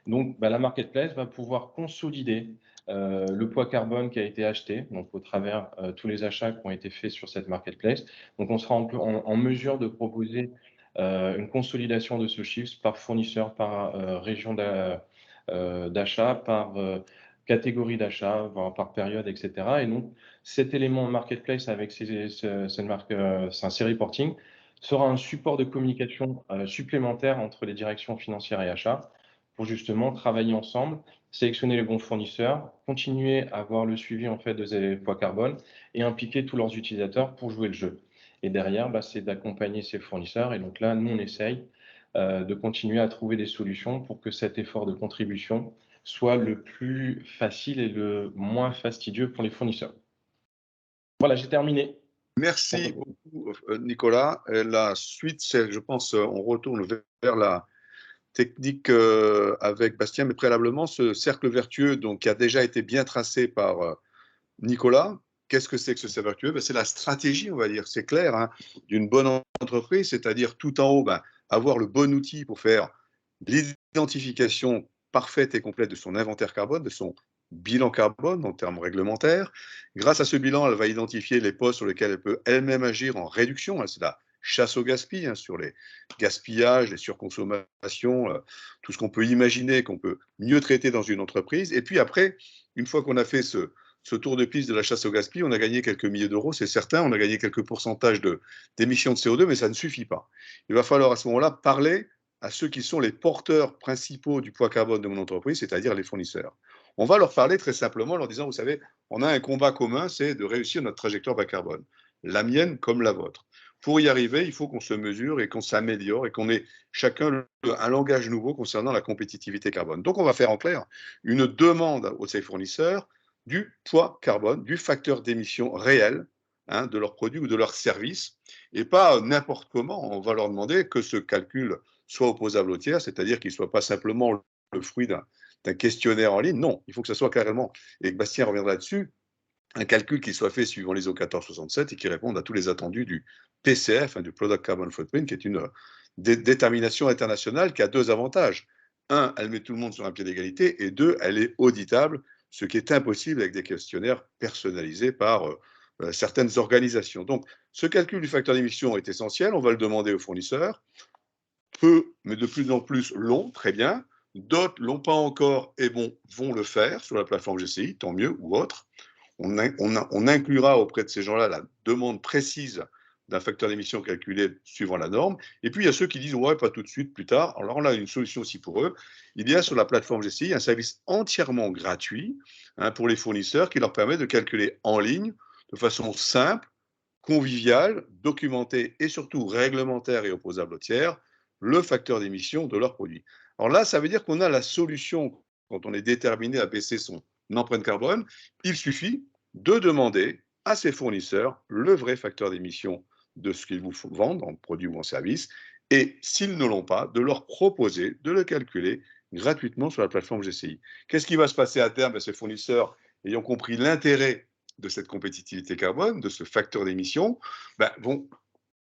Donc, la marketplace va pouvoir consolider le poids carbone qui a été acheté, donc au travers tous les achats qui ont été faits sur cette marketplace. Donc, on sera en mesure de proposer une consolidation de ce chiffre par fournisseur, par région d'achat, par catégorie d'achat, voire par période, etc. Et donc, cet élément marketplace avec cette marque, c'est un reporting, sera un support de communication supplémentaire entre les directions financières et achats pour justement travailler ensemble, sélectionner les bons fournisseurs, continuer à avoir le suivi en fait de ces poids carbone et impliquer tous leurs utilisateurs pour jouer le jeu. Et derrière, c'est d'accompagner ces fournisseurs. Et donc là, nous, on essaye de continuer à trouver des solutions pour que cet effort de contribution soit le plus facile et le moins fastidieux pour les fournisseurs. Voilà, j'ai terminé. Merci beaucoup, Nicolas. La suite, c'est, je pense, on retourne vers la technique avec Bastien, mais préalablement, ce cercle vertueux donc, qui a déjà été bien tracé par Nicolas. Qu'est-ce que c'est que ce cercle vertueux? C'est la stratégie, on va dire, c'est clair, hein, d'une bonne entreprise, c'est-à-dire tout en haut, avoir le bon outil pour faire l'identification parfaite et complète de son inventaire carbone, de son bilan carbone en termes réglementaires. Grâce à ce bilan, elle va identifier les postes sur lesquels elle peut elle-même agir en réduction. C'est la chasse au gaspillage, sur les gaspillages, les surconsommations, tout ce qu'on peut imaginer, qu'on peut mieux traiter dans une entreprise. Et puis après, une fois qu'on a fait ce tour de piste de la chasse au gaspillage, on a gagné quelques milliers d'euros, c'est certain, on a gagné quelques pourcentages d'émissions de CO2, mais ça ne suffit pas. Il va falloir à ce moment-là parler à ceux qui sont les porteurs principaux du poids carbone de mon entreprise, c'est-à-dire les fournisseurs. On va leur parler très simplement en leur disant, vous savez, on a un combat commun, c'est de réussir notre trajectoire bas carbone, la mienne comme la vôtre. Pour y arriver, il faut qu'on se mesure et qu'on s'améliore et qu'on ait chacun un langage nouveau concernant la compétitivité carbone. Donc, on va faire en clair une demande aux ces fournisseurs du poids carbone, du facteur d'émission réel de leurs produits ou de leurs services, et pas n'importe comment. On va leur demander que ce calcul soit opposable au tiers, c'est-à-dire qu'il ne soit pas simplement le fruit d'un questionnaire en ligne. Non, il faut que ce soit carrément, et Bastien reviendra là-dessus, un calcul qui soit fait suivant l'ISO 1467 et qui réponde à tous les attendus du PCF, du Product Carbon Footprint, qui est une détermination internationale qui a deux avantages. Un, elle met tout le monde sur un pied d'égalité, et deux, elle est auditable, ce qui est impossible avec des questionnaires personnalisés par certaines organisations. Donc, ce calcul du facteur d'émission est essentiel, on va le demander aux fournisseurs, peu, mais de plus en plus long, très bien. D'autres l'ont pas encore et vont le faire sur la plateforme GCI, tant mieux, ou autre. On inclura auprès de ces gens-là la demande précise d'un facteur d'émission calculé suivant la norme. Et puis, il y a ceux qui disent, ouais, pas tout de suite, plus tard. Alors, on a une solution aussi pour eux. Il y a sur la plateforme GCI un service entièrement gratuit pour les fournisseurs qui leur permet de calculer en ligne, de façon simple, conviviale, documentée et surtout réglementaire et opposable au tiers, le facteur d'émission de leurs produits. Alors là, ça veut dire qu'on a la solution quand on est déterminé à baisser son empreinte carbone. Il suffit de demander à ses fournisseurs le vrai facteur d'émission de ce qu'ils vous vendent en produit ou en service, et s'ils ne l'ont pas, de leur proposer de le calculer gratuitement sur la plateforme GCI. Qu'est-ce qui va se passer à terme? Ces fournisseurs, ayant compris l'intérêt de cette compétitivité carbone, de ce facteur d'émission, vont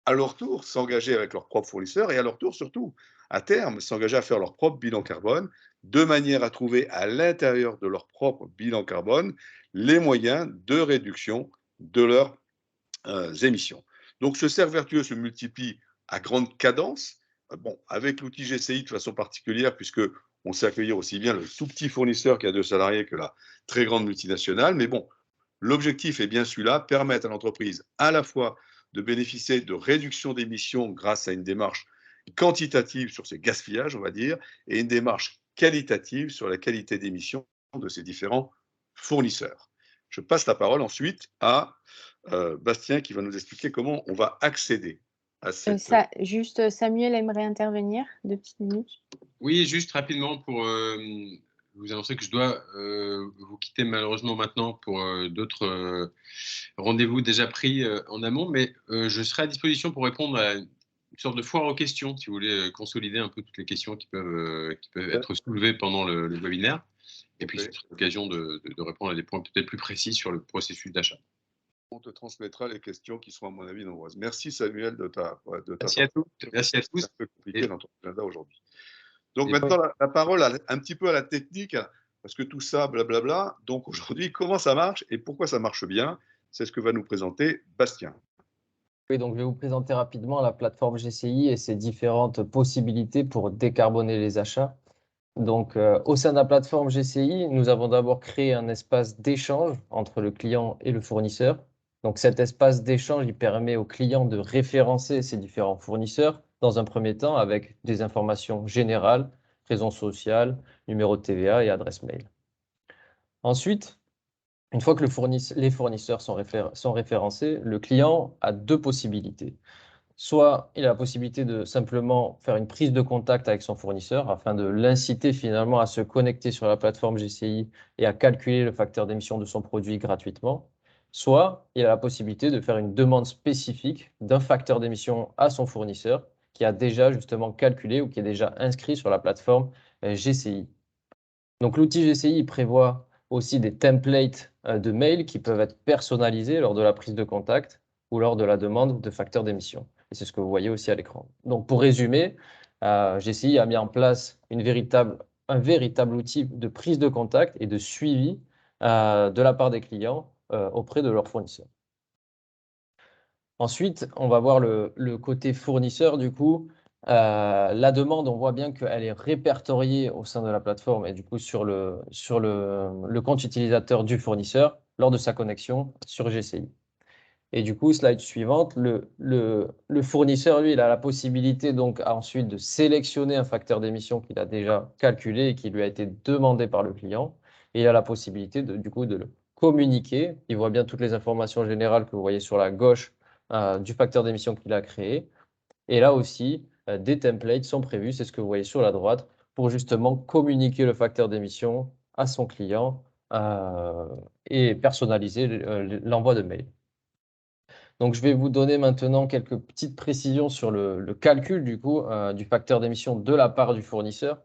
à leur tour s'engager avec leurs propres fournisseurs et à leur tour surtout, à terme, s'engager à faire leur propre bilan carbone de manière à trouver à l'intérieur de leur propre bilan carbone les moyens de réduction de leurs émissions. Donc ce cercle vertueux se multiplie à grande cadence, avec l'outil GCI de façon particulière puisque on sait accueillir aussi bien le tout petit fournisseur qui a 2 salariés que la très grande multinationale, mais l'objectif est bien celui-là, permettre à l'entreprise à la fois de bénéficier de réduction d'émissions grâce à une démarche quantitative sur ces gaspillages, on va dire, et une démarche qualitative sur la qualité d'émissions de ces différents fournisseurs. Je passe la parole ensuite à Bastien qui va nous expliquer comment on va accéder à cette... Juste, Samuel aimerait intervenir, 2 petites minutes. Oui, juste rapidement pour vous annoncer que je dois vous quitter malheureusement maintenant pour d'autres rendez-vous déjà pris en amont, mais je serai à disposition pour répondre à une sorte de foire aux questions, si vous voulez consolider un peu toutes les questions qui peuvent être soulevées pendant le webinaire. Et puis, c'est l'occasion de répondre à des points peut-être plus précis sur le processus d'achat. On te transmettra les questions qui seront, à mon avis, nombreuses. Merci, Samuel, de ta Merci à tous. Merci à tous. C'est un peu compliqué dans ton agenda aujourd'hui. Donc, maintenant, la parole un petit peu à la technique, parce que tout ça, blablabla. Donc, aujourd'hui, comment ça marche et pourquoi ça marche bien? C'est ce que va nous présenter Bastien. Oui, donc je vais vous présenter rapidement la plateforme GCI et ses différentes possibilités pour décarboner les achats. Donc, au sein de la plateforme GCI, nous avons d'abord créé un espace d'échange entre le client et le fournisseur. Donc, cet espace d'échange, il permet au client de référencer ses différents fournisseurs dans un premier temps avec des informations générales, raison sociale, numéro de TVA et adresse mail. Ensuite, une fois que les fournisseurs sont référencés, le client a 2 possibilités. Soit il a la possibilité de simplement faire une prise de contact avec son fournisseur afin de l'inciter finalement à se connecter sur la plateforme GCI et à calculer le facteur d'émission de son produit gratuitement. Soit il a la possibilité de faire une demande spécifique d'un facteur d'émission à son fournisseur qui a déjà justement calculé ou qui est déjà inscrit sur la plateforme GCI. Donc l'outil GCI prévoit aussi des templates de mails qui peuvent être personnalisés lors de la prise de contact ou lors de la demande de facteur d'émission. Et c'est ce que vous voyez aussi à l'écran. Donc pour résumer, GCI a mis en place une véritable un véritable outil de prise de contact et de suivi de la part des clients auprès de leurs fournisseurs. Ensuite, on va voir le côté fournisseur du coup. La demande, on voit bien qu'elle est répertoriée au sein de la plateforme et du coup sur le compte utilisateur du fournisseur lors de sa connexion sur GCI. Et du coup, slide suivante, le fournisseur, lui, il a la possibilité donc ensuite de sélectionner un facteur d'émission qu'il a déjà calculé et qui lui a été demandé par le client. Et il a la possibilité du coup de le communiquer. Il voit bien toutes les informations générales que vous voyez sur la gauche du facteur d'émission qu'il a créé. Et là aussi, des templates sont prévus, c'est ce que vous voyez sur la droite, pour justement communiquer le facteur d'émission à son client et personnaliser l'envoi de mail. Donc, je vais vous donner maintenant quelques petites précisions sur le calcul du coup du facteur d'émission de la part du fournisseur.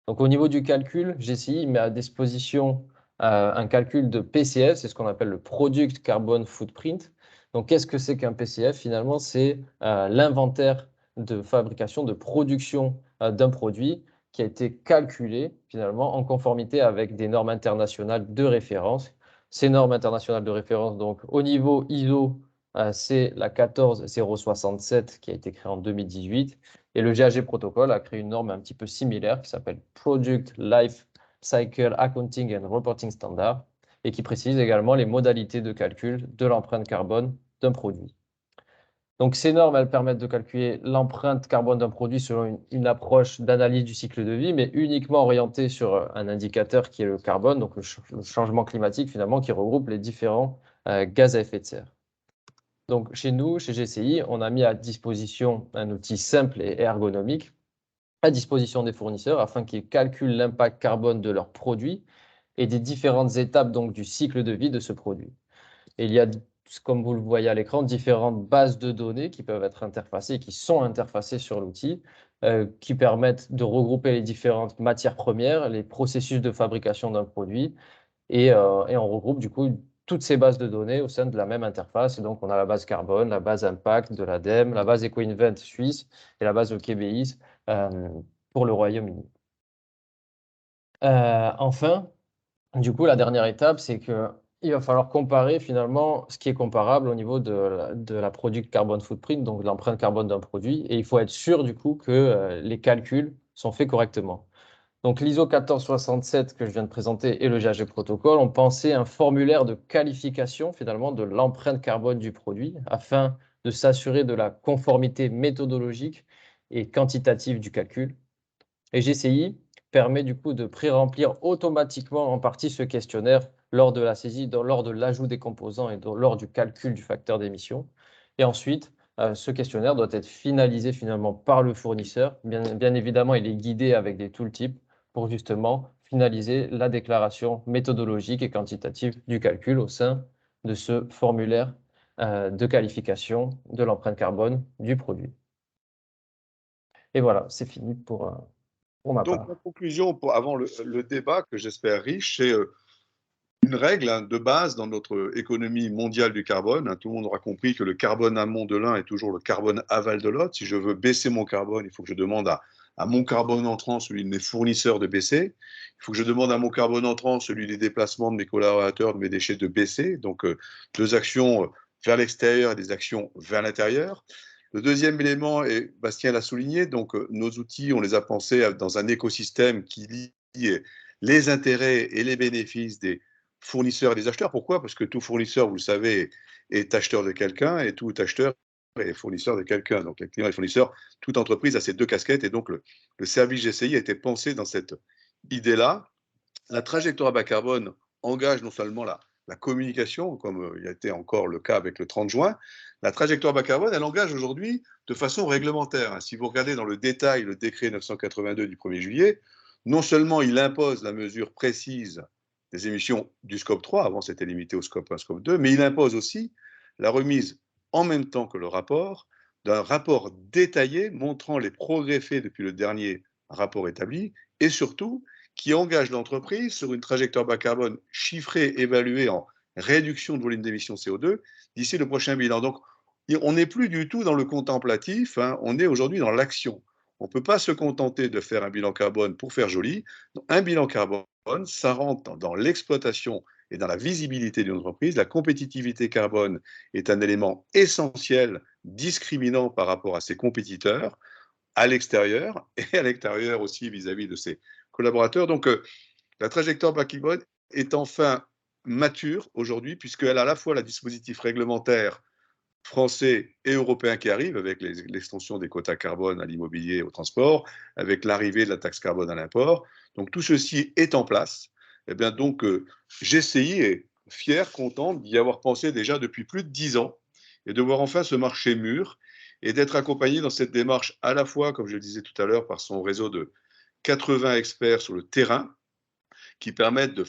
Donc, au niveau du calcul, GCI met à disposition un calcul de PCF, c'est ce qu'on appelle le Product Carbon Footprint. Donc, qu'est-ce que c'est qu'un PCF? Finalement, c'est l'inventaire de fabrication, de production d'un produit qui a été calculé finalement en conformité avec des normes internationales de référence. Ces normes internationales de référence, donc au niveau ISO, c'est la 14067 qui a été créée en 2018. Et le GAG Protocol a créé une norme un petit peu similaire qui s'appelle Product Life Cycle Accounting and Reporting Standard et qui précise également les modalités de calcul de l'empreinte carbone d'un produit. Donc, ces normes, elles permettent de calculer l'empreinte carbone d'un produit selon une approche d'analyse du cycle de vie, mais uniquement orientée sur un indicateur qui est le carbone, donc le changement climatique finalement, qui regroupe les différents gaz à effet de serre. Donc, chez nous, chez GCI, on a mis à disposition un outil simple et ergonomique à disposition des fournisseurs afin qu'ils calculent l'impact carbone de leurs produits et des différentes étapes donc, du cycle de vie de ce produit. Et il y a, comme vous le voyez à l'écran, différentes bases de données qui peuvent être interfacées, qui sont interfacées sur l'outil, qui permettent de regrouper les différentes matières premières, les processus de fabrication d'un produit, et on regroupe du coup toutes ces bases de données au sein de la même interface. Et donc, on a la base carbone, la base impact de l'ADEME, la base EcoInvent suisse et la base OKBIS pour le Royaume-Uni. Enfin, du coup, la dernière étape, c'est qu'il va falloir comparer finalement ce qui est comparable au niveau de la product carbon footprint, donc l'empreinte carbone d'un produit. Et il faut être sûr du coup que les calculs sont faits correctement. Donc l'ISO 1467 que je viens de présenter et le GAG Protocol ont pensé un formulaire de qualification finalement de l'empreinte carbone du produit afin de s'assurer de la conformité méthodologique et quantitative du calcul. Et GCI permet du coup de pré-remplir automatiquement en partie ce questionnaire lors de la saisie, lors de l'ajout des composants et lors du calcul du facteur d'émission. Et ensuite, ce questionnaire doit être finalisé finalement par le fournisseur. Bien évidemment, il est guidé avec des tooltips pour justement finaliser la déclaration méthodologique et quantitative du calcul au sein de ce formulaire de qualification de l'empreinte carbone du produit. Et voilà, c'est fini pour ma part. Donc, en conclusion, avant le débat que j'espère riche, c'est une règle de base dans notre économie mondiale du carbone. Tout le monde aura compris que le carbone amont de l'un est toujours le carbone aval de l'autre. Si je veux baisser mon carbone, il faut que je demande à mon carbone entrant, celui de mes fournisseurs, de baisser. Il faut que je demande à mon carbone entrant, celui des déplacements de mes collaborateurs, de mes déchets, de baisser. Donc, deux actions vers l'extérieur et des actions vers l'intérieur. Le deuxième élément, et Bastien l'a souligné, donc nos outils, on les a pensés dans un écosystème qui lie les intérêts et les bénéfices des fournisseurs et des acheteurs. Pourquoi? Parce que tout fournisseur, vous le savez, est acheteur de quelqu'un et tout acheteur est fournisseur de quelqu'un. Donc, les clients et les fournisseurs, toute entreprise a ces deux casquettes et donc le service GCI a été pensé dans cette idée-là. La trajectoire à bas carbone engage non seulement la communication, comme il a été encore le cas avec le 30 juin, la trajectoire bas carbone, elle engage aujourd'hui de façon réglementaire. Si vous regardez dans le détail le décret 982 du 1er juillet, non seulement il impose la mesure précise des émissions du scope 3, avant c'était limité au scope 1, scope 2, mais il impose aussi la remise en même temps que le rapport d'un rapport détaillé montrant les progrès faits depuis le dernier rapport établi et surtout qui engage l'entreprise sur une trajectoire bas carbone chiffrée, évaluée en réduction de volume d'émissions CO2 d'ici le prochain bilan. Donc, on n'est plus du tout dans le contemplatif, on est aujourd'hui dans l'action. On ne peut pas se contenter de faire un bilan carbone pour faire joli. Un bilan carbone, ça rentre dans l'exploitation et dans la visibilité d'une entreprise. La compétitivité carbone est un élément essentiel, discriminant par rapport à ses compétiteurs, à l'extérieur et à l'intérieur aussi vis-à-vis de ses collaborateurs. Donc, la trajectoire bas carbone est enfin mature aujourd'hui, puisqu'elle a à la fois le dispositif réglementaire français et européen qui arrive, avec l'extension des quotas carbone à l'immobilier et au transport, avec l'arrivée de la taxe carbone à l'import. Donc tout ceci est en place. Et bien donc GCI est fier, content d'y avoir pensé déjà depuis plus de 10 ans et de voir enfin ce marché mûr et d'être accompagné dans cette démarche à la fois, comme je le disais tout à l'heure, par son réseau de 80 experts sur le terrain qui permettent de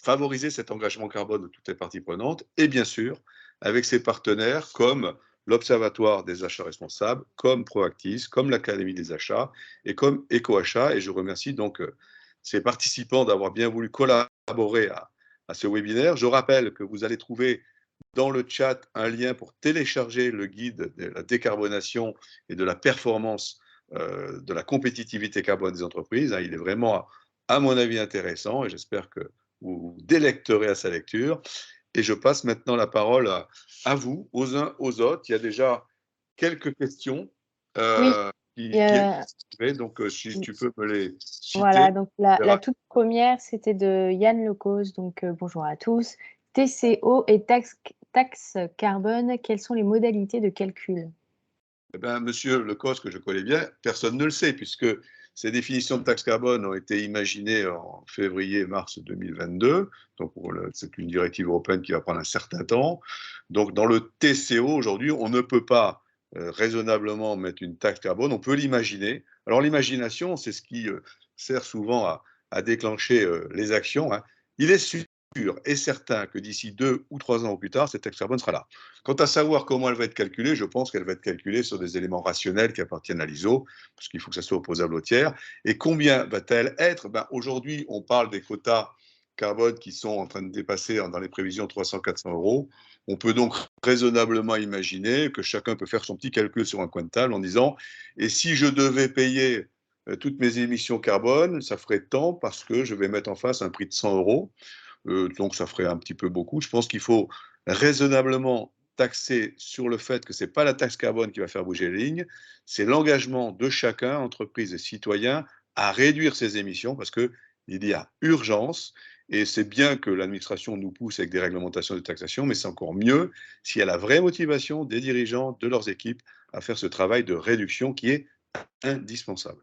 favoriser cet engagement carbone de toutes les parties prenantes et bien sûr avec ses partenaires comme l'Observatoire des achats responsables, comme Proactis, comme l'Académie des achats et comme EcoAchat. Et je remercie donc ces participants d'avoir bien voulu collaborer à ce webinaire. Je rappelle que vous allez trouver dans le chat un lien pour télécharger le guide de la décarbonation et de la performance de la compétitivité carbone des entreprises. Il est vraiment, à mon avis, intéressant et j'espère que vous vous délecterez à sa lecture. Et je passe maintenant la parole à vous, aux uns, aux autres. Il y a déjà quelques questions qui arrivent, donc si tu peux me les citer. Voilà, donc la toute première, c'était de Yann Lecause, donc bonjour à tous. TCO et taxe carbone, quelles sont les modalités de calcul? Eh bien, monsieur Lecause, que je connais bien, personne ne le sait, puisque ces définitions de taxe carbone ont été imaginées en février-mars 2022. Donc, c'est une directive européenne qui va prendre un certain temps. Donc, dans le TCO, aujourd'hui, on ne peut pas raisonnablement mettre une taxe carbone. On peut l'imaginer. Alors, l'imagination, c'est ce qui sert souvent à déclencher les actions. Il est sûr et certain que d'ici 2 ou 3 ans ou plus tard, cette taxe carbone sera là. Quant à savoir comment elle va être calculée, je pense qu'elle va être calculée sur des éléments rationnels qui appartiennent à l'ISO, parce qu'il faut que ça soit opposable au tiers. Et combien va-t-elle être? Aujourd'hui, on parle des quotas carbone qui sont en train de dépasser dans les prévisions 300-400 euros. On peut donc raisonnablement imaginer que chacun peut faire son petit calcul sur un coin de table en disant « et si je devais payer toutes mes émissions carbone, ça ferait tant parce que je vais mettre en face un prix de 100 euros. Donc ça ferait un petit peu beaucoup. Je pense qu'il faut raisonnablement taxer sur le fait que ce n'est pas la taxe carbone qui va faire bouger les lignes, c'est l'engagement de chacun, entreprise et citoyen, à réduire ses émissions parce qu'il y a urgence. Et c'est bien que l'administration nous pousse avec des réglementations de taxation, mais c'est encore mieux s'il y a la vraie motivation des dirigeants, de leurs équipes, à faire ce travail de réduction qui est indispensable.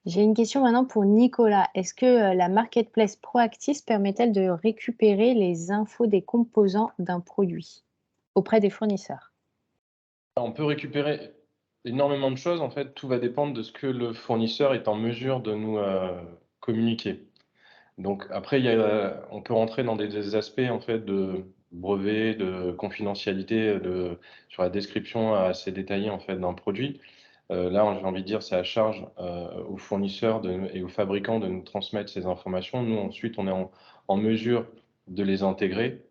J'ai une question maintenant pour Nicolas. Est-ce que la marketplace Proactis permet-elle de récupérer les infos des composants d'un produit auprès des fournisseurs? On peut récupérer énormément de choses. En fait, tout va dépendre de ce que le fournisseur est en mesure de nous communiquer. Donc après, on peut rentrer dans des aspects en fait de brevet, de confidentialité, sur la description assez détaillée en fait d'un produit. Là, j'ai envie de dire, c'est à charge aux fournisseurs et aux fabricants de nous transmettre ces informations. Nous, ensuite, on est en mesure de les intégrer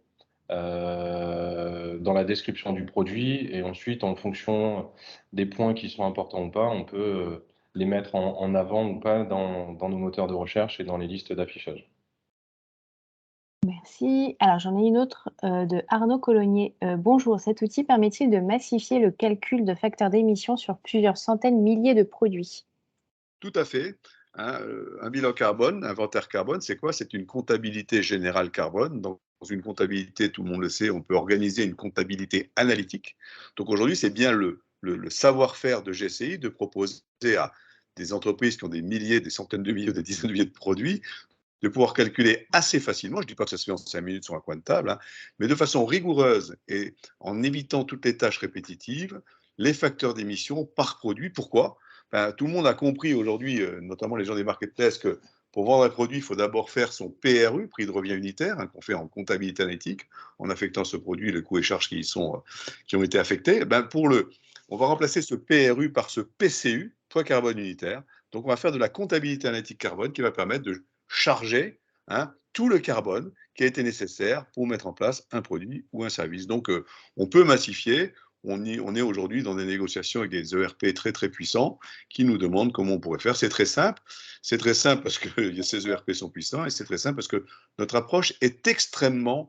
dans la description du produit. Et ensuite, en fonction des points qui sont importants ou pas, on peut les mettre en avant ou pas dans nos moteurs de recherche et dans les listes d'affichage. Merci. Alors, j'en ai une autre de Arnaud Colognier. Bonjour, cet outil permet-il de massifier le calcul de facteurs d'émission sur plusieurs centaines, milliers de produits? Tout à fait. Un bilan carbone, inventaire carbone, c'est quoi? C'est une comptabilité générale carbone. Dans une comptabilité, tout le monde le sait, on peut organiser une comptabilité analytique. Donc aujourd'hui, c'est bien le savoir-faire de GCI de proposer à des entreprises qui ont des milliers, des centaines de milliers, des dizaines de milliers de produits, de pouvoir calculer assez facilement, je ne dis pas que ça se fait en 5 minutes sur un coin de table, mais de façon rigoureuse et en évitant toutes les tâches répétitives, les facteurs d'émission par produit. Pourquoi? Tout le monde a compris aujourd'hui, notamment les gens des marketplaces, que pour vendre un produit, il faut d'abord faire son PRU, prix de revient unitaire, qu'on fait en comptabilité analytique, en affectant ce produit, les coûts et charges qui ont été affectés. On va remplacer ce PRU par ce PCU, poids carbone unitaire. Donc, on va faire de la comptabilité analytique carbone qui va permettre de charger tout le carbone qui a été nécessaire pour mettre en place un produit ou un service. Donc, on peut massifier, on est aujourd'hui dans des négociations avec des ERP très très puissants qui nous demandent comment on pourrait faire. C'est très simple. C'est très simple parce que ces ERP sont puissants et c'est très simple parce que notre approche est extrêmement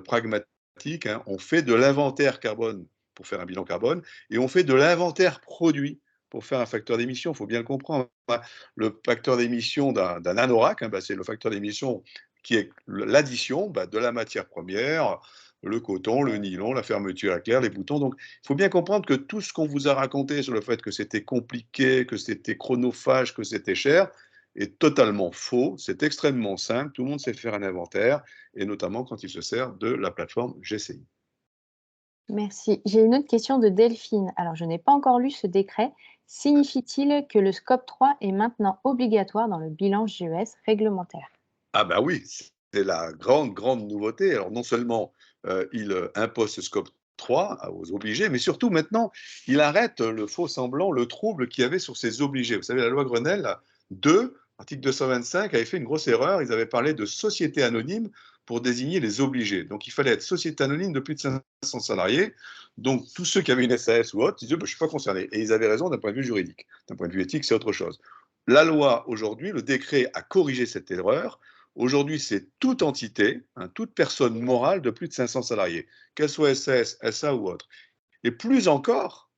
pragmatique, hein. On fait de l'inventaire carbone pour faire un bilan carbone et on fait de l'inventaire produit pour faire un facteur d'émission. Il faut bien le comprendre. Le facteur d'émission d'un anorak, hein, c'est le facteur d'émission qui est l'addition de la matière première, le coton, le nylon, la fermeture éclair, les boutons. Donc, il faut bien comprendre que tout ce qu'on vous a raconté sur le fait que c'était compliqué, que c'était chronophage, que c'était cher, est totalement faux. C'est extrêmement simple. Tout le monde sait faire un inventaire, et notamment quand il se sert de la plateforme GCI. Merci. J'ai une autre question de Delphine. Alors, je n'ai pas encore lu ce décret. Signifie-t-il que le scope 3 est maintenant obligatoire dans le bilan GES réglementaire? Ah ben oui, c'est la grande nouveauté. Alors non seulement il impose ce scope 3 aux obligés, mais surtout maintenant, il arrête le faux semblant, le trouble qu'il y avait sur ces obligés. Vous savez, la loi Grenelle 2, article 225, avait fait une grosse erreur. Ils avaient parlé de société anonyme pour désigner les obligés. Donc il fallait être société anonyme de plus de 500 salariés. Donc tous ceux qui avaient une SAS ou autre, ils disaient je ne suis pas concerné. Et ils avaient raison d'un point de vue juridique. D'un point de vue éthique, c'est autre chose. La loi aujourd'hui, le décret a corrigé cette erreur. Aujourd'hui, c'est toute entité, hein, toute personne morale de plus de 500 salariés, qu'elle soit SAS, SA ou autre. Et plus encore,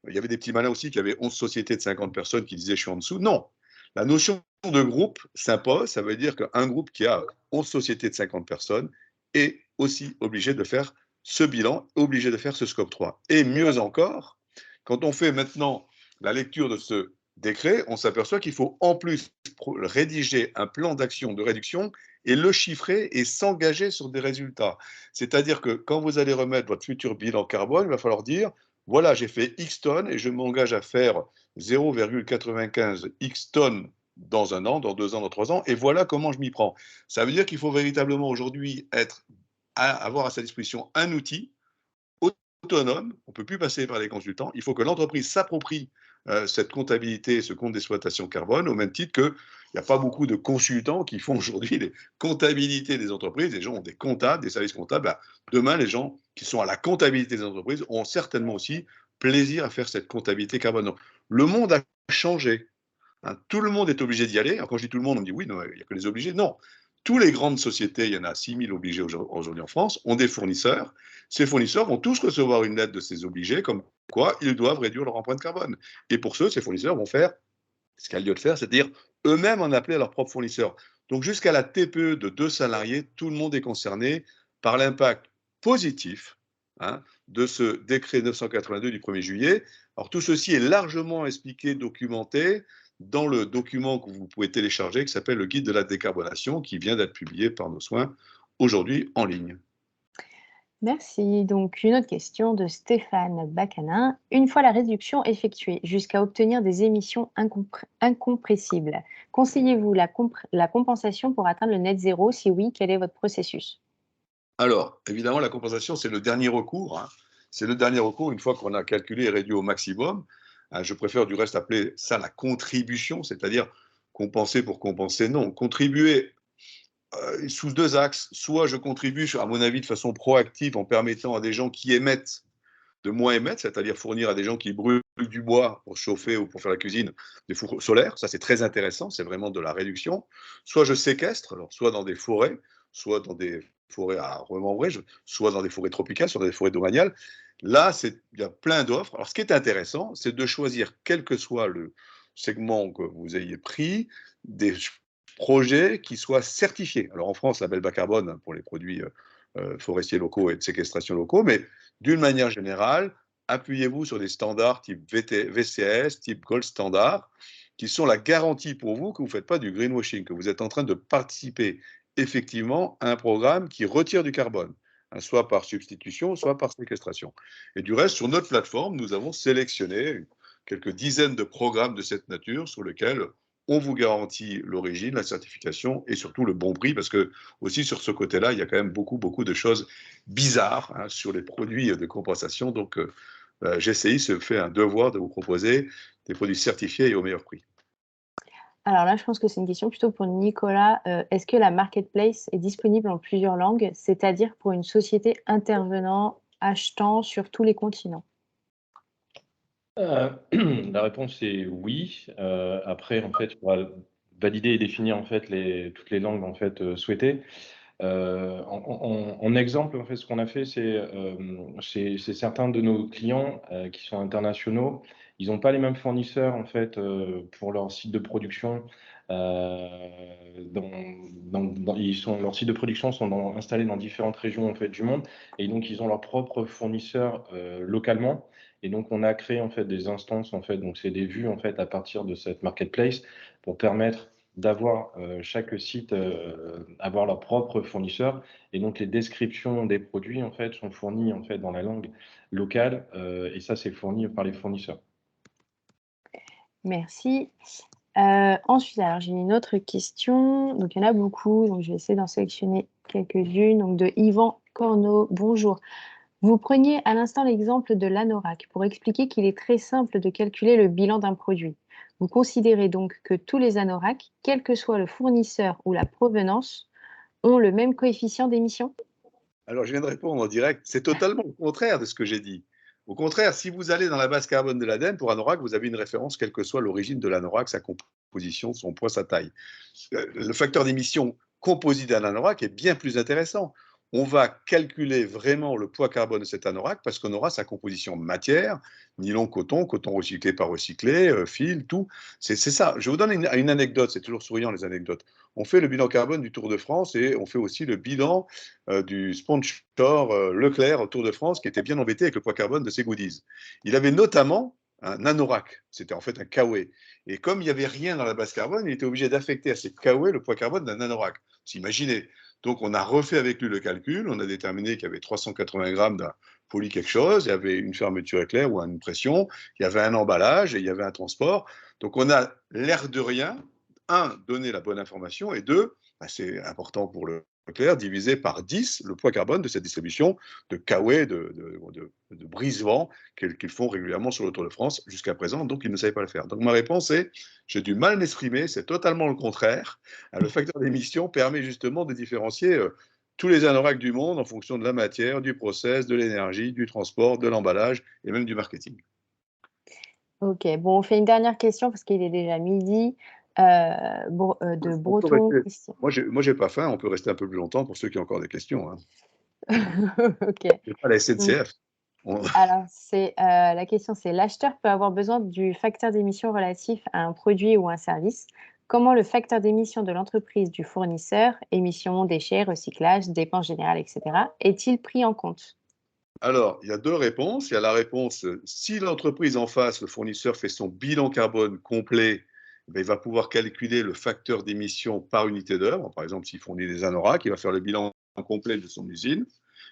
il y avait des petits malins aussi qui avaient 11 sociétés de 50 personnes qui disaient je suis en dessous. Non, la notion de groupe s'impose. Ça veut dire qu'un groupe qui a 11 sociétés de 50 personnes est aussi obligé de faire ce bilan, obligé de faire ce scope 3. Et mieux encore, quand on fait maintenant la lecture de ce décret, on s'aperçoit qu'il faut en plus rédiger un plan d'action de réduction et le chiffrer et s'engager sur des résultats. C'est-à-dire que quand vous allez remettre votre futur bilan carbone, il va falloir dire, voilà, j'ai fait X tonnes et je m'engage à faire 0,95 X tonnes dans un an, dans 2 ans, dans 3 ans, et voilà comment je m'y prends. Ça veut dire qu'il faut véritablement aujourd'hui avoir à sa disposition un outil autonome, on ne peut plus passer par les consultants, il faut que l'entreprise s'approprie cette comptabilité, ce compte d'exploitation carbone, au même titre qu'il n'y a pas beaucoup de consultants qui font aujourd'hui les comptabilités des entreprises. Les gens ont des comptables, des services comptables. Demain, les gens qui sont à la comptabilité des entreprises ont certainement aussi plaisir à faire cette comptabilité carbone. Donc, le monde a changé. Hein, tout le monde est obligé d'y aller. Alors, quand je dis tout le monde, on me dit oui, non, il n'y a que les obligés. Non. Toutes les grandes sociétés, il y en a 6 000 obligés aujourd'hui en France, ont des fournisseurs. Ces fournisseurs vont tous recevoir une lettre de ces obligés, comme quoi ils doivent réduire leur empreinte carbone. Et pour ces fournisseurs vont faire ce qu'il y a lieu de faire, c'est-à-dire eux-mêmes en appeler à leurs propres fournisseurs. Donc jusqu'à la TPE de 2 salariés, tout le monde est concerné par l'impact positif, hein, de ce décret 982 du 1er juillet. Alors tout ceci est largement expliqué, documenté dans le document que vous pouvez télécharger qui s'appelle le guide de la décarbonation, qui vient d'être publié par Nos Soins aujourd'hui en ligne. Merci. Donc, une autre question de Stéphane Bacanin. Une fois la réduction effectuée, jusqu'à obtenir des émissions incompressibles, conseillez-vous la compensation pour atteindre le net zéro? Si oui, quel est votre processus? Alors, évidemment, la compensation, c'est le dernier recours. Hein. C'est le dernier recours une fois qu'on a calculé et réduit au maximum. Je préfère du reste appeler ça la contribution, c'est-à-dire compenser pour compenser. Non, contribuer sous 2 axes. Soit je contribue, à mon avis, de façon proactive en permettant à des gens qui émettent de moins émettre, c'est-à-dire fournir à des gens qui brûlent du bois pour chauffer ou pour faire la cuisine des fours solaires. Ça, c'est très intéressant, c'est vraiment de la réduction. Soit je séquestre, alors soit dans des forêts, soit dans des forêts à remembrer, soit dans des forêts tropicales, soit dans des forêts domaniales. Là, il y a plein d'offres. Alors, ce qui est intéressant, c'est de choisir, quel que soit le segment que vous ayez pris, des projets qui soient certifiés. Alors, en France, label bas carbone pour les produits forestiers locaux et de séquestration locaux, mais d'une manière générale, appuyez-vous sur des standards type VCS, type Gold Standard, qui sont la garantie pour vous que vous ne faites pas du greenwashing, que vous êtes en train de participer effectivement à un programme qui retire du carbone, hein, soit par substitution, soit par séquestration. Et du reste, sur notre plateforme, nous avons sélectionné quelques dizaines de programmes de cette nature sur lesquels on vous garantit l'origine, la certification et surtout le bon prix, parce que aussi sur ce côté-là, il y a quand même beaucoup de choses bizarres, hein, sur les produits de compensation. Donc, GCI se fait un devoir de vous proposer des produits certifiés et au meilleur prix. Alors là, je pense que c'est une question plutôt pour Nicolas. Est-ce que la marketplace est disponible en plusieurs langues, c'est-à-dire pour une société intervenant, achetant sur tous les continents? La réponse est oui. Après, en fait, il faudra valider et définir en fait toutes les langues en fait souhaitées. En exemple, en fait, ce qu'on a fait, c'est certains de nos clients qui sont internationaux. Ils n'ont pas les mêmes fournisseurs en fait pour leur site de production. Leurs sites de production sont installés dans différentes régions en fait du monde, et donc ils ont leurs propres fournisseurs localement. Et donc on a créé en fait des instances en fait, donc c'est des vues en fait à partir de cette marketplace pour permettre d'avoir chaque site avoir leur propre fournisseur, et donc les descriptions des produits en fait sont fournies en fait dans la langue locale et ça c'est fourni par les fournisseurs. Merci. Ensuite, alors j'ai une autre question. Donc il y en a beaucoup, donc je vais essayer d'en sélectionner quelques-unes. Donc de Yvan Corneau, bonjour. Vous preniez à l'instant l'exemple de l'anorak pour expliquer qu'il est très simple de calculer le bilan d'un produit. Vous considérez donc que tous les anoraks, quel que soit le fournisseur ou la provenance, ont le même coefficient d'émission? Alors, je viens de répondre en direct. C'est totalement le contraire de ce que j'ai dit. Au contraire, si vous allez dans la base carbone de l'ADEME, pour anorak, vous avez une référence, quelle que soit l'origine de l'anorak, sa composition, son poids, sa taille. Le facteur d'émission composite d'un anorak est bien plus intéressant. On va calculer vraiment le poids carbone de cet anorak parce qu'on aura sa composition matière, nylon, coton, coton recyclé par recyclé, fil, tout. C'est ça. Je vous donne une anecdote, c'est toujours souriant les anecdotes. On fait le bilan carbone du Tour de France et on fait aussi le bilan du sponsor Leclerc au Tour de France qui était bien embêté avec le poids carbone de ses goodies. Il avait notamment un anorak, c'était en fait un kawaii. Et comme il n'y avait rien dans la base carbone, il était obligé d'affecter à ses kawaii le poids carbone d'un anorak. Vous imaginez. Donc on a refait avec lui le calcul, on a déterminé qu'il y avait 380 grammes d'un poly quelque chose, il y avait une fermeture éclair ou une pression, il y avait un emballage et il y avait un transport. Donc on a l'air de rien, un, donné la bonne information, et deux, c'est important pour le Leclerc, divisé par 10 le poids carbone de cette distribution de kawaii, de brise-vent qu'ils font régulièrement sur le Tour de France jusqu'à présent, donc ils ne savaient pas le faire. Donc ma réponse est, j'ai du mal à m'exprimer, c'est totalement le contraire. Le facteur d'émission permet justement de différencier tous les anoraks du monde en fonction de la matière, du process, de l'énergie, du transport, de l'emballage et même du marketing. Ok, bon, on fait une dernière question parce qu'il est déjà midi. De Breton. Moi, j'ai pas faim, on peut rester un peu plus longtemps pour ceux qui ont encore des questions. Hein. Ok. C'est pas la SNCF. Alors, la question, c'est l'acheteur peut avoir besoin du facteur d'émission relatif à un produit ou un service. Comment le facteur d'émission de l'entreprise du fournisseur, émissions, déchets, recyclage, dépenses générales, etc., est-il pris en compte? Alors, il y a deux réponses. Il y a la réponse, si l'entreprise en face, le fournisseur, fait son bilan carbone complet, il va pouvoir calculer le facteur d'émission par unité d'œuvre. Par exemple, s'il fournit des anoraks, il va faire le bilan complet de son usine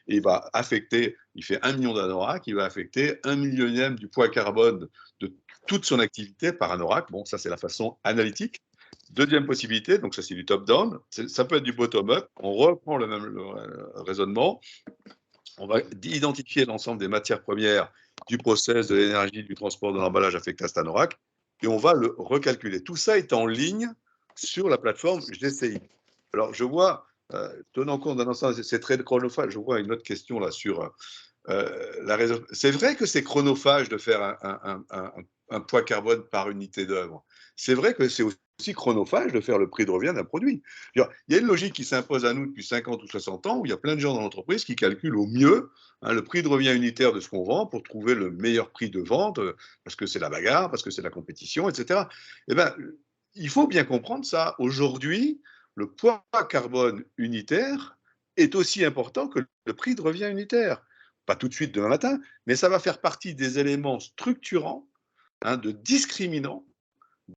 et il va affecter, il fait 1 million d'anoraks, il va affecter 1 millionième du poids carbone de toute son activité par anorak. Bon, ça, c'est la façon analytique. Deuxième possibilité, donc ça, c'est du top-down. Ça peut être du bottom-up. On reprend le même raisonnement. On va identifier l'ensemble des matières premières, du process, de l'énergie, du transport, de l'emballage affecté à cet anorak, et on va le recalculer. Tout ça est en ligne sur la plateforme GCI. Alors, je vois, tenant compte d'un ensemble, c'est très chronophage, je vois une autre question là sur la raison. C'est vrai que c'est chronophage de faire un poids carbone par unité d'œuvre. C'est vrai que c'est aussi chronophage de faire le prix de revient d'un produit. Il y a une logique qui s'impose à nous depuis 50 ou 60 ans où il y a plein de gens dans l'entreprise qui calculent au mieux le prix de revient unitaire de ce qu'on vend pour trouver le meilleur prix de vente, parce que c'est la bagarre, parce que c'est la compétition, etc. Eh bien, il faut bien comprendre ça. Aujourd'hui, le poids carbone unitaire est aussi important que le prix de revient unitaire. Pas tout de suite demain matin, mais ça va faire partie des éléments structurants, de discriminants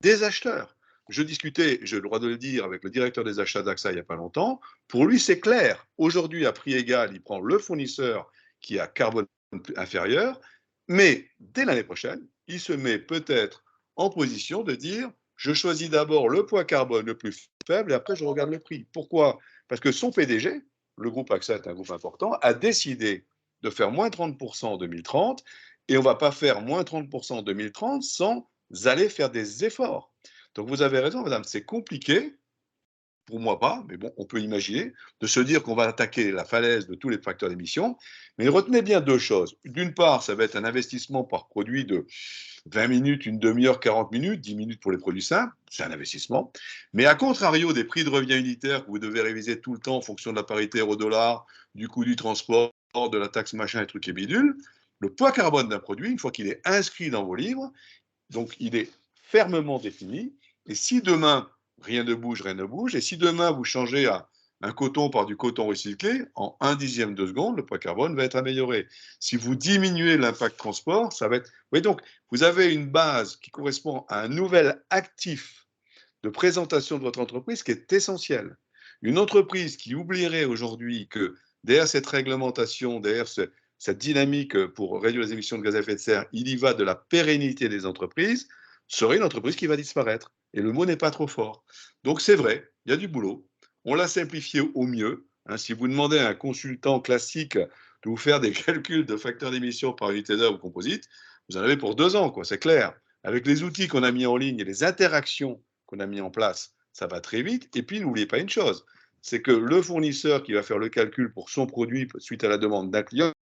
des acheteurs. Je discutais, j'ai le droit de le dire, avec le directeur des achats d'AXA il n'y a pas longtemps. Pour lui, c'est clair. Aujourd'hui, à prix égal, il prend le fournisseur qui a carbone inférieur, mais dès l'année prochaine, il se met peut-être en position de dire je choisis d'abord le poids carbone le plus faible et après je regarde le prix. Pourquoi? Parce que son PDG, le groupe AXA est un groupe important, a décidé de faire moins 30% en 2030 et on ne va pas faire moins 30% en 2030 sans allez faire des efforts. Donc vous avez raison, madame, c'est compliqué, pour moi pas, mais bon, on peut imaginer, de se dire qu'on va attaquer la falaise de tous les facteurs d'émission. Mais retenez bien deux choses. D'une part, ça va être un investissement par produit de 20 minutes, une demi-heure, 40 minutes, 10 minutes pour les produits simples, c'est un investissement. Mais à contrario des prix de revient unitaire que vous devez réviser tout le temps en fonction de la parité euro-dollar, du coût du transport, de la taxe machin et trucs et bidules, le poids carbone d'un produit, une fois qu'il est inscrit dans vos livres, donc il est fermement défini. Et si demain, rien ne bouge, et si demain vous changez un coton par du coton recyclé, en 1/10 de seconde, le poids carbone va être amélioré. Si vous diminuez l'impact transport, ça va être... Oui, donc, vous avez une base qui correspond à un nouvel actif de présentation de votre entreprise qui est essentiel. Une entreprise qui oublierait aujourd'hui que derrière cette réglementation, derrière cette dynamique pour réduire les émissions de gaz à effet de serre, il y va de la pérennité des entreprises, serait une entreprise qui va disparaître. Et le mot n'est pas trop fort. Donc c'est vrai, il y a du boulot. On l'a simplifié au mieux. Si vous demandez à un consultant classique de vous faire des calculs de facteurs d'émission par unité d'heure ou composite, vous en avez pour 2 ans, c'est clair. Avec les outils qu'on a mis en ligne et les interactions qu'on a mis en place, ça va très vite. Et puis, n'oubliez pas une chose, c'est que le fournisseur qui va faire le calcul pour son produit suite à la demande d'un client,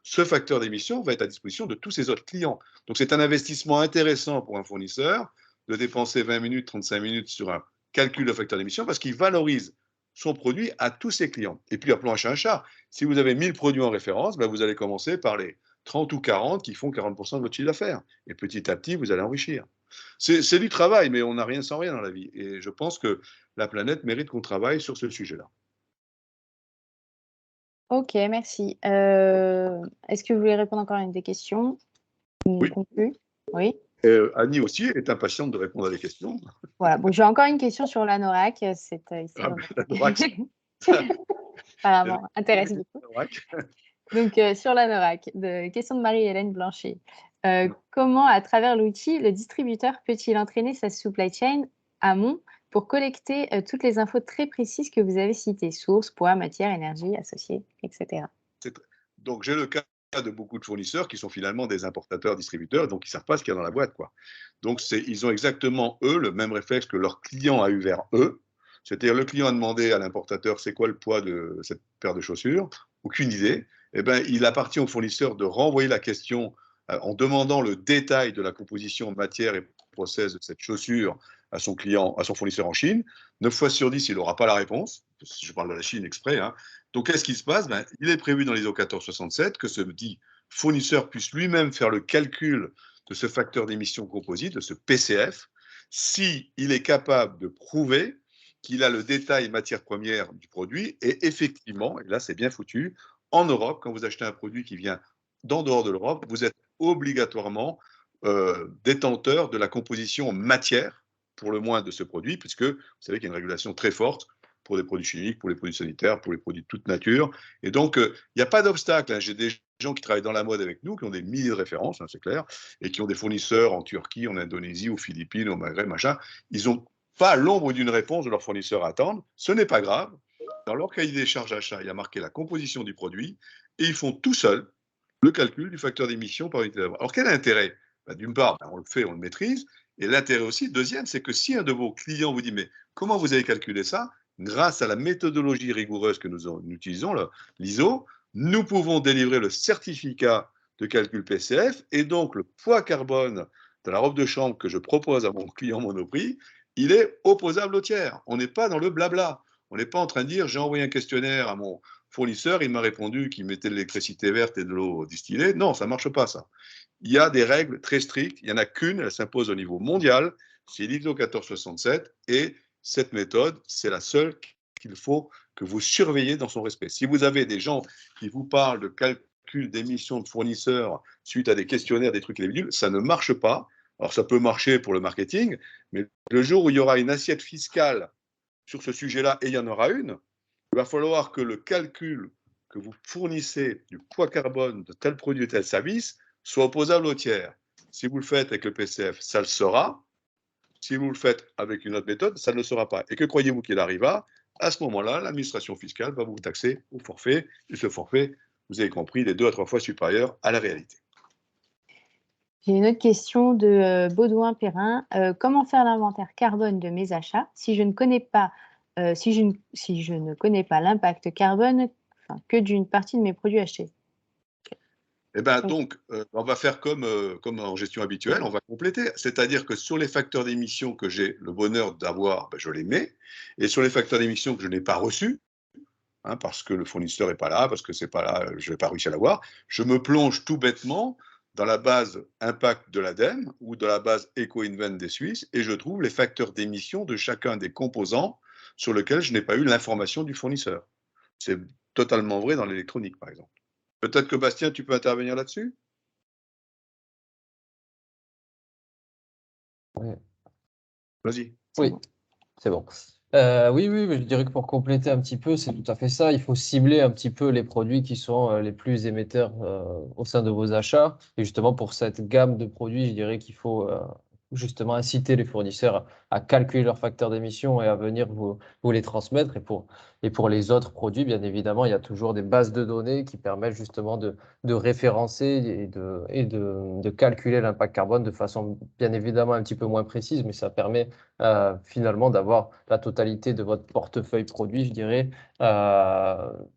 ce facteur d'émission va être à disposition de tous ses autres clients. Donc, c'est un investissement intéressant pour un fournisseur de dépenser 20 minutes, 35 minutes sur un calcul de facteur d'émission parce qu'il valorise son produit à tous ses clients. Et puis, appelons un chat. Si vous avez 1000 produits en référence, vous allez commencer par les 30 ou 40 qui font 40% de votre chiffre d'affaires. Et petit à petit, vous allez enrichir. C'est du travail, mais on n'a rien sans rien dans la vie. Et je pense que la planète mérite qu'on travaille sur ce sujet-là. Ok, merci. Est-ce que vous voulez répondre encore à une des questions? Oui. Oui. Annie aussi est impatiente de répondre à des questions. Voilà, bon, j'ai encore une question sur l'anorak. Apparemment, intéresse beaucoup. Donc, sur l'anorak, question de Marie-Hélène Blanchet. Comment, à travers l'outil, le distributeur peut-il entraîner sa supply chain amont pour collecter toutes les infos très précises que vous avez citées, sources, poids, matière, énergie, associés, etc. Donc, j'ai le cas de beaucoup de fournisseurs qui sont finalement des importateurs, distributeurs, donc ils ne savent pas ce qu'il y a dans la boîte, Donc, ils ont exactement, eux, le même réflexe que leur client a eu vers eux. C'est-à-dire, le client a demandé à l'importateur, c'est quoi le poids de cette paire de chaussures? Aucune idée. Eh bien, il appartient au fournisseur de renvoyer la question en demandant le détail de la composition matière et process de cette chaussure à son client, à son fournisseur en Chine. 9 fois sur 10, il n'aura pas la réponse. Je parle de la Chine exprès. Donc, qu'est-ce qui se passe? Il est prévu dans l'ISO 1467 que ce dit fournisseur puisse lui-même faire le calcul de ce facteur d'émission composite, de ce PCF, s'il est capable de prouver qu'il a le détail matière première du produit. Et effectivement, et là c'est bien foutu, en Europe, quand vous achetez un produit qui vient d'en dehors de l'Europe, vous êtes obligatoirement détenteur de la composition matière, pour le moins, de ce produit, puisque vous savez qu'il y a une régulation très forte pour les produits chimiques, pour les produits sanitaires, pour les produits de toute nature. Et donc, il n'y a pas d'obstacle. J'ai des gens qui travaillent dans la mode avec nous, qui ont des milliers de références, c'est clair, et qui ont des fournisseurs en Turquie, en Indonésie, aux Philippines, au Maghreb, machin. Ils n'ont pas l'ombre d'une réponse de leur fournisseur à attendre. Ce n'est pas grave. Dans leur cahier des charges d'achat, il y a marqué la composition du produit, et ils font tout seuls le calcul du facteur d'émission par unité d'abord. Alors, quel est l'intérêt? D'une part, on le fait, on le maîtrise. Et l'intérêt aussi, deuxième, c'est que si un de vos clients vous dit, mais comment vous avez calculé ça? Grâce à la méthodologie rigoureuse que nous utilisons, l'ISO, nous pouvons délivrer le certificat de calcul PCF et donc le poids carbone de la robe de chambre que je propose à mon client Monoprix, il est opposable au tiers. On n'est pas dans le blabla. On n'est pas en train de dire, j'ai envoyé un questionnaire à mon fournisseur, il m'a répondu qu'il mettait de l'électricité verte et de l'eau distillée. Non, ça ne marche pas, ça. Il y a des règles très strictes. Il n'y en a qu'une, elle s'impose au niveau mondial. C'est l'ISO 1467 et cette méthode, c'est la seule qu'il faut que vous surveillez dans son respect. Si vous avez des gens qui vous parlent de calcul d'émissions de fournisseurs suite à des questionnaires, des trucs et des bidules, ça ne marche pas. Alors, ça peut marcher pour le marketing, mais le jour où il y aura une assiette fiscale sur ce sujet-là, et il y en aura une, il va falloir que le calcul que vous fournissez du poids carbone de tel produit et tel service soit opposable au tiers. Si vous le faites avec le PCF, ça le sera. Si vous le faites avec une autre méthode, ça ne le sera pas. Et que croyez-vous qu'il arrivera? À ce moment-là, l'administration fiscale va vous taxer au forfait. Et ce forfait, vous avez compris, il est 2 à 3 fois supérieur à la réalité. J'ai une autre question de Baudouin Perrin. Comment faire l'inventaire carbone de mes achats si je ne connais pas si je ne connais pas l'impact carbone que d'une partie de mes produits achetés. Eh ben, donc, on va faire comme en gestion habituelle, on va compléter. C'est-à-dire que sur les facteurs d'émission que j'ai le bonheur d'avoir, ben, je les mets. Et sur les facteurs d'émission que je n'ai pas reçus, hein, parce que le fournisseur n'est pas là, parce que c'est pas là, je n'ai pas réussi à l'avoir, je me plonge tout bêtement dans la base impact de l'ADEME ou dans la base EcoInvent des Suisses et je trouve les facteurs d'émission de chacun des composants sur lesquels je n'ai pas eu l'information du fournisseur. C'est totalement vrai dans l'électronique, par exemple. Peut-être que Bastien, tu peux intervenir là-dessus? Oui. Vas-y. Oui, c'est bon. Oui, mais je dirais que pour compléter un petit peu, c'est tout à fait ça. Il faut cibler un petit peu les produits qui sont les plus émetteurs au sein de vos achats. Et justement, pour cette gamme de produits, je dirais qu'il faut justement inciter les fournisseurs à calculer leurs facteurs d'émission et à venir vous les transmettre. Et pour les autres produits, bien évidemment, il y a toujours des bases de données qui permettent justement de référencer et de calculer l'impact carbone de façon bien évidemment un petit peu moins précise, mais ça permet finalement d'avoir la totalité de votre portefeuille produit, je dirais,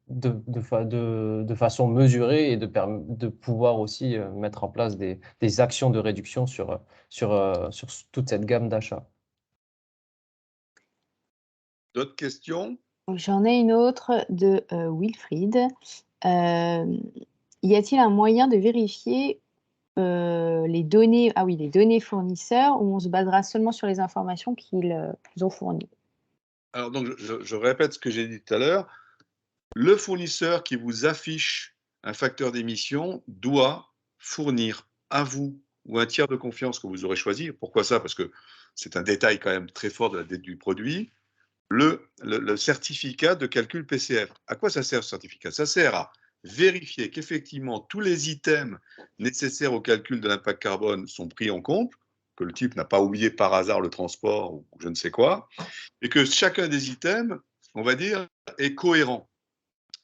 de façon mesurée et de pouvoir aussi mettre en place des actions de réduction sur toute cette gamme d'achats. D'autres questions? J'en ai une autre de Wilfried. Y a-t-il un moyen de vérifier les données fournisseurs où on se basera seulement sur les informations qu'ils ont fournies? Alors, donc, je répète ce que j'ai dit tout à l'heure. Le fournisseur qui vous affiche un facteur d'émission doit fournir à vous ou un tiers de confiance que vous aurez choisi. Pourquoi ça? Parce que c'est un détail quand même très fort de la dette du produit. Le certificat de calcul PCF. À quoi ça sert ce certificat? Ça sert à vérifier qu'effectivement tous les items nécessaires au calcul de l'impact carbone sont pris en compte, que le type n'a pas oublié par hasard le transport ou je ne sais quoi, et que chacun des items, on va dire, est cohérent.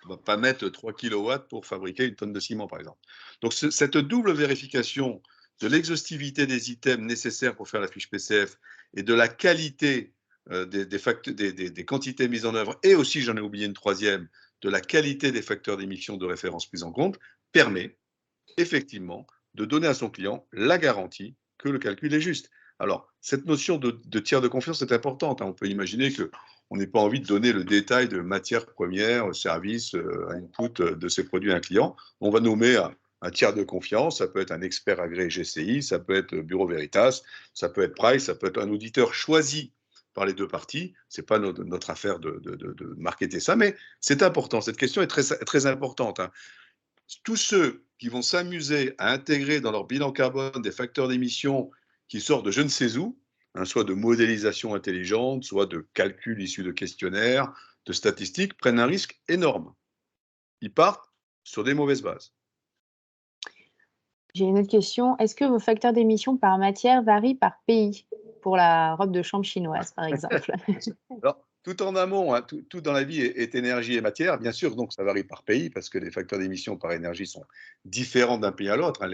On ne va pas mettre 3 kW pour fabriquer une tonne de ciment, par exemple. Donc, cette double vérification de l'exhaustivité des items nécessaires pour faire la fiche PCF et de la qualité des quantités mises en œuvre, et aussi, j'en ai oublié une troisième, de la qualité des facteurs d'émission de référence pris en compte, permet effectivement de donner à son client la garantie que le calcul est juste. Alors, cette notion de tiers de confiance est importante. On peut imaginer qu'on n'ait pas envie de donner le détail de matières premières, services, input de ces produits à un client. On va nommer un tiers de confiance, ça peut être un expert agréé GCI, ça peut être Bureau Veritas, ça peut être Price, ça peut être un auditeur choisi par les deux parties. Ce n'est pas notre affaire de marketer ça, mais c'est important. Cette question est très, très importante. Tous ceux qui vont s'amuser à intégrer dans leur bilan carbone des facteurs d'émission qui sortent de je ne sais où, soit de modélisation intelligente, soit de calculs issus de questionnaires, de statistiques, prennent un risque énorme. Ils partent sur des mauvaises bases. J'ai une autre question. Est-ce que vos facteurs d'émission par matière varient par pays? Pour la robe de chambre chinoise, par exemple. Alors, tout en amont, tout dans la vie est énergie et matière, bien sûr, donc ça varie par pays, parce que les facteurs d'émission par énergie sont différents d'un pays à l'autre.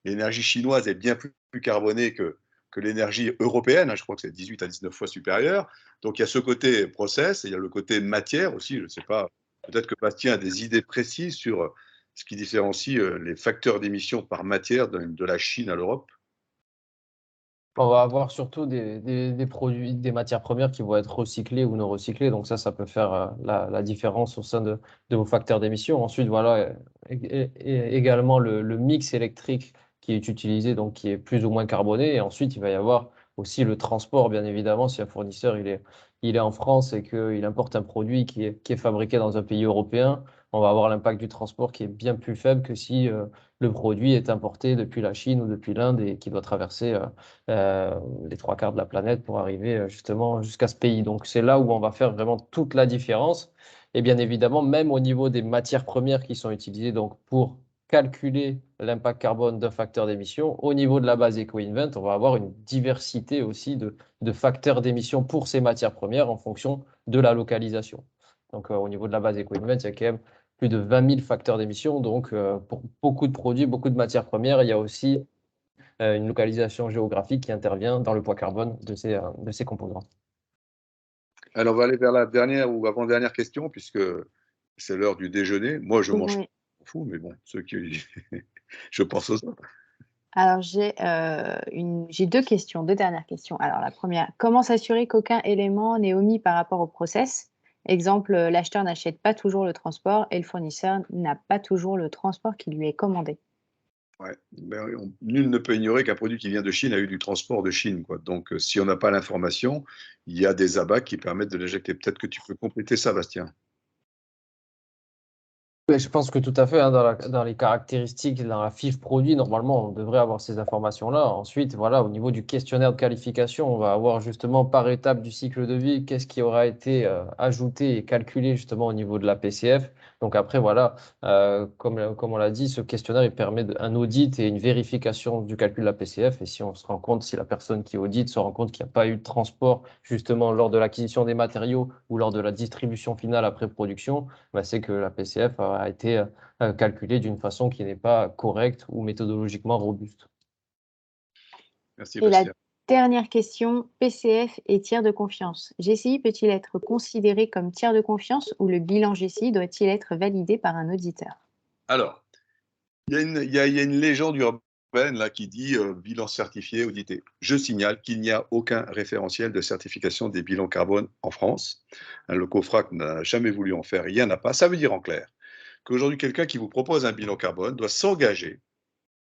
L'énergie chinoise est bien plus carbonée que l'énergie européenne, je crois que c'est 18 à 19 fois supérieur. Donc il y a ce côté process, et il y a le côté matière aussi, je ne sais pas, peut-être que Bastien a des idées précises sur ce qui différencie les facteurs d'émission par matière de la Chine à l'Europe. On va avoir surtout des produits, des matières premières qui vont être recyclées ou non recyclées. Donc ça peut faire la différence au sein de vos facteurs d'émission. Ensuite, voilà, également le mix électrique qui est utilisé, donc qui est plus ou moins carboné. Et ensuite, il va y avoir aussi le transport, bien évidemment, si un fournisseur il est en France et qu'il importe un produit qui est fabriqué dans un pays européen, on va avoir l'impact du transport qui est bien plus faible que si le produit est importé depuis la Chine ou depuis l'Inde et qui doit traverser les 3/4 de la planète pour arriver justement jusqu'à ce pays. Donc c'est là où on va faire vraiment toute la différence. Et bien évidemment, même au niveau des matières premières qui sont utilisées donc pour calculer l'impact carbone d'un facteur d'émission, au niveau de la base EcoInvent, on va avoir une diversité aussi de facteurs d'émission pour ces matières premières en fonction de la localisation. Donc au niveau de la base EcoInvent, il y a quand même plus de 20 000 facteurs d'émission. Donc pour beaucoup de produits, beaucoup de matières premières, il y a aussi une localisation géographique qui intervient dans le poids carbone de ces composants. Alors, on va aller vers la dernière ou avant-dernière question, puisque c'est l'heure du déjeuner. Moi, je mange Oui. fou, mais bon, ceux qui... je pense aux autres. Alors, j'ai 2 questions, 2 dernières questions. Alors, la première, comment s'assurer qu'aucun élément n'est omis par rapport au process? Exemple, l'acheteur n'achète pas toujours le transport et le fournisseur n'a pas toujours le transport qui lui est commandé. Ouais. Nul ne peut ignorer qu'un produit qui vient de Chine a eu du transport de Chine, quoi. Donc, si on n'a pas l'information, il y a des abats qui permettent de l'éjecter. Peut-être que tu peux compléter ça, Bastien. Mais je pense que tout à fait, hein, dans les caractéristiques, dans la fiche produit, normalement, on devrait avoir ces informations-là. Ensuite, voilà, au niveau du questionnaire de qualification, on va avoir justement par étape du cycle de vie, qu'est-ce qui aura été ajouté et calculé justement au niveau de la PCF. Donc après, voilà, comme on l'a dit, ce questionnaire, il permet un audit et une vérification du calcul de la PCF. Et si on se rend compte, si la personne qui audite se rend compte qu'il n'y a pas eu de transport justement lors de l'acquisition des matériaux ou lors de la distribution finale après production, bah, c'est que la PCF a été calculée d'une façon qui n'est pas correcte ou méthodologiquement robuste. Merci, Et la Bastien. dernière question, PCF et tiers de confiance. GCI peut-il être considéré comme tiers de confiance ou le bilan GCI doit-il être validé par un auditeur? Alors, il y a une légende urbaine là, qui dit bilan certifié, audité. Je signale qu'il n'y a aucun référentiel de certification des bilans carbone en France. Le COFRAC n'a jamais voulu en faire, il n'y en a pas. Ça veut dire en clair qu'aujourd'hui, quelqu'un qui vous propose un bilan carbone doit s'engager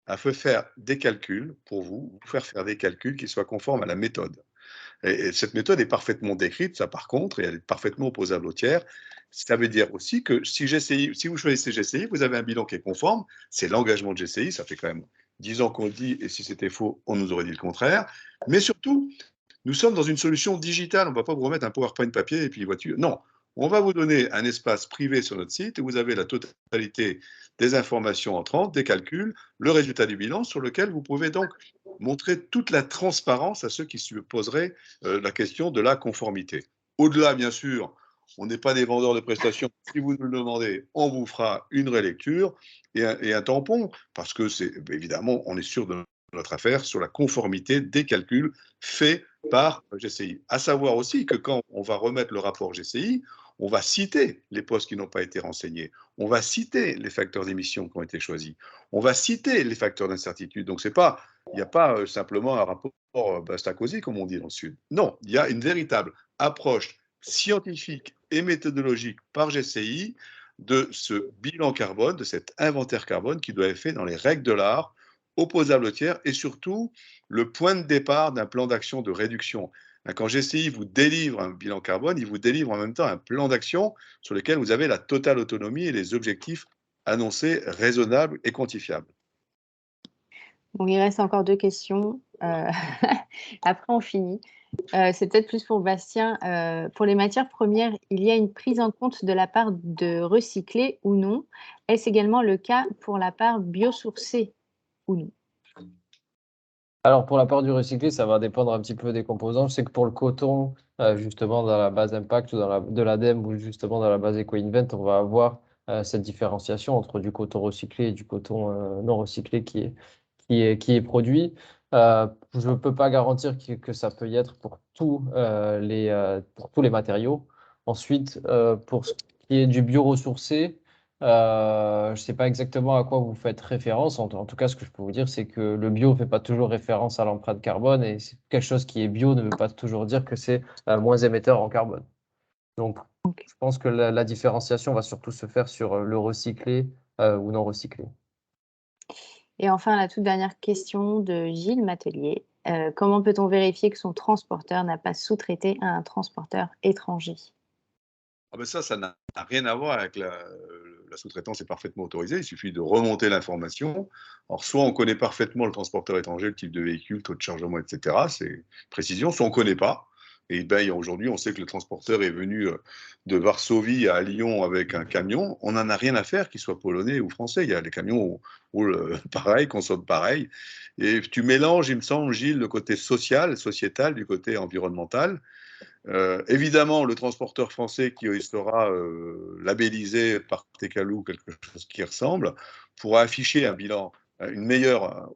à faire des calculs pour vous faire faire des calculs qui soient conformes à la méthode. Et cette méthode est parfaitement décrite, ça par contre, et elle est parfaitement opposable au tiers. Ça veut dire aussi que si vous choisissez GCI, vous avez un bilan qui est conforme, c'est l'engagement de GCI, ça fait quand même 10 ans qu'on le dit, et si c'était faux, on nous aurait dit le contraire. Mais surtout, nous sommes dans une solution digitale, on ne va pas vous remettre un PowerPoint papier et puis voiture. Non, on va vous donner un espace privé sur notre site où vous avez la totalité des informations entrantes, des calculs, le résultat du bilan sur lequel vous pouvez donc montrer toute la transparence à ceux qui se poseraient la question de la conformité. Au-delà, bien sûr, on n'est pas des vendeurs de prestations. Si vous nous le demandez, on vous fera une relecture et un tampon, parce que c'est évidemment, on est sûr de notre affaire sur la conformité des calculs faits par GCI. À savoir aussi que quand on va remettre le rapport GCI, on va citer les postes qui n'ont pas été renseignés, on va citer les facteurs d'émission qui ont été choisis, on va citer les facteurs d'incertitude. Donc, il n'y a pas simplement un rapport Bastacosy, comme on dit dans le Sud. Non, il y a une véritable approche scientifique et méthodologique par GCI de ce bilan carbone, de cet inventaire carbone qui doit être fait dans les règles de l'art, opposable au tiers, et surtout le point de départ d'un plan d'action de réduction. Quand GCI vous délivre un bilan carbone, il vous délivre en même temps un plan d'action sur lequel vous avez la totale autonomie et les objectifs annoncés raisonnables et quantifiables. Bon, il reste encore 2 questions. Après, on finit. C'est peut-être plus pour Bastien. Pour les matières premières, il y a une prise en compte de la part de recyclés ou non? Est-ce également le cas pour la part biosourcée ou non? Alors, pour la part du recyclé, ça va dépendre un petit peu des composants. Je sais que pour le coton, justement, dans la base Impact ou de l'ADEME ou justement dans la base EcoInvent, on va avoir cette différenciation entre du coton recyclé et du coton non recyclé qui est produit. Je ne peux pas garantir que ça peut y être pour tous les matériaux. Ensuite, pour ce qui est du bioressourcé, je ne sais pas exactement à quoi vous faites référence. En tout cas, ce que je peux vous dire, c'est que le bio ne fait pas toujours référence à l'empreinte carbone et quelque chose qui est bio ne veut pas toujours dire que c'est moins émetteur en carbone. Donc, je pense que la différenciation va surtout se faire sur le recyclé ou non recyclé. Et enfin, la toute dernière question de Gilles Matelier. Comment peut-on vérifier que son transporteur n'a pas sous-traité à un transporteur étranger? Ah ben ça n'a rien à voir avec la sous-traitance est parfaitement autorisée, il suffit de remonter l'information. Alors, soit on connaît parfaitement le transporteur étranger, le type de véhicule, taux de chargement, etc., c'est précision, soit on ne connaît pas. Et ben, aujourd'hui, on sait que le transporteur est venu de Varsovie à Lyon avec un camion. On n'en a rien à faire, qu'il soit polonais ou français. Il y a les camions roulent pareil, consomment pareil. Et tu mélanges, il me semble, Gilles, le côté social, sociétal, du côté environnemental. Évidemment, le transporteur français qui sera labellisé par Tecalou, quelque chose qui ressemble, pourra afficher un bilan, une meilleure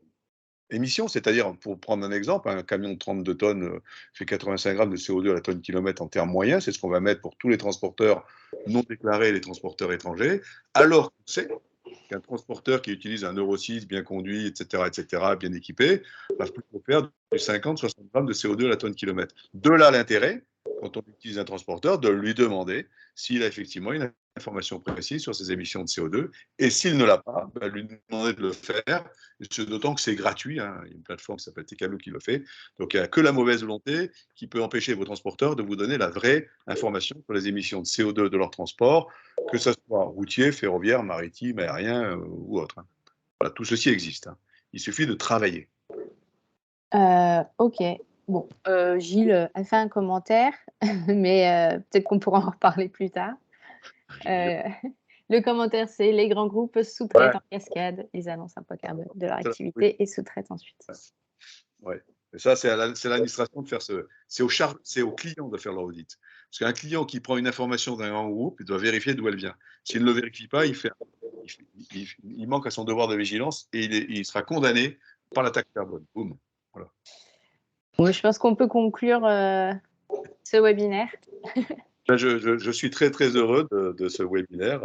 émissions, c'est-à-dire, pour prendre un exemple, un camion de 32 tonnes fait 85 grammes de CO2 à la tonne kilomètre en termes moyens, c'est ce qu'on va mettre pour tous les transporteurs non déclarés et les transporteurs étrangers, alors qu'on sait qu'un transporteur qui utilise un Euro 6 bien conduit, etc., bien équipé, va plutôt faire du 50-60 grammes de CO2 à la tonne kilomètre. De là l'intérêt, quand on utilise un transporteur, de lui demander s'il a effectivement une information précise sur ses émissions de CO2, et s'il ne l'a pas, lui demander de le faire, d'autant que c'est gratuit, hein. Il y a une plateforme qui s'appelle Tecalo qui le fait, donc il n'y a que la mauvaise volonté qui peut empêcher vos transporteurs de vous donner la vraie information sur les émissions de CO2 de leur transport, que ce soit routier, ferroviaire, maritime, aérien ou autre. Voilà, tout ceci existe, hein. Il suffit de travailler. Ok, bon, Gilles a fait un commentaire, mais peut-être qu'on pourra en reparler plus tard. Le commentaire, c'est les grands groupes sous-traitent en cascade, ils annoncent un poids carbone de leur activité et sous-traitent ensuite. Ouais. Et ça, c'est à l'administration de faire c'est au client de faire l'audit. Parce qu'un client qui prend une information d'un grand groupe, il doit vérifier d'où elle vient. S'il ne le vérifie pas, il manque à son devoir de vigilance et il sera condamné par la taxe carbone. Boum. Voilà. Oui, je pense qu'on peut conclure ce webinaire. Je suis très, très heureux de ce webinaire,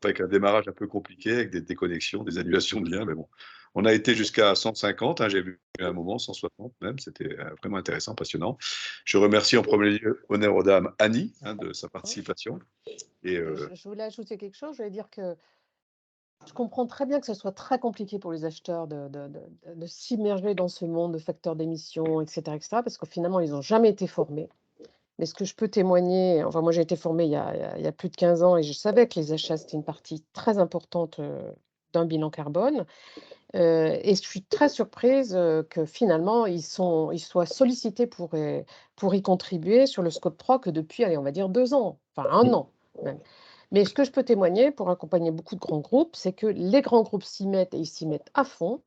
avec un démarrage un peu compliqué, avec des déconnexions, des annulations de liens, mais bon. On a été jusqu'à 150, hein, j'ai vu à un moment, 160 même, c'était vraiment intéressant, passionnant. Je remercie en premier lieu, honneur aux dames, Annie, hein, de sa participation. Et, je voulais ajouter quelque chose, je voulais dire que je comprends très bien que ce soit très compliqué pour les acheteurs de s'immerger dans ce monde de facteurs d'émissions, etc., parce que finalement, ils n'ont jamais été formés. Mais ce que je peux témoigner, enfin moi j'ai été formée il y a plus de 15 ans et je savais que les achats, c'était une partie très importante d'un bilan carbone. Et je suis très surprise que finalement, ils soient sollicités pour y contribuer sur le scope 3 que depuis, allez, on va dire 2 ans, enfin 1 an même. Mais ce que je peux témoigner pour accompagner beaucoup de grands groupes, c'est que les grands groupes s'y mettent et ils s'y mettent à fond.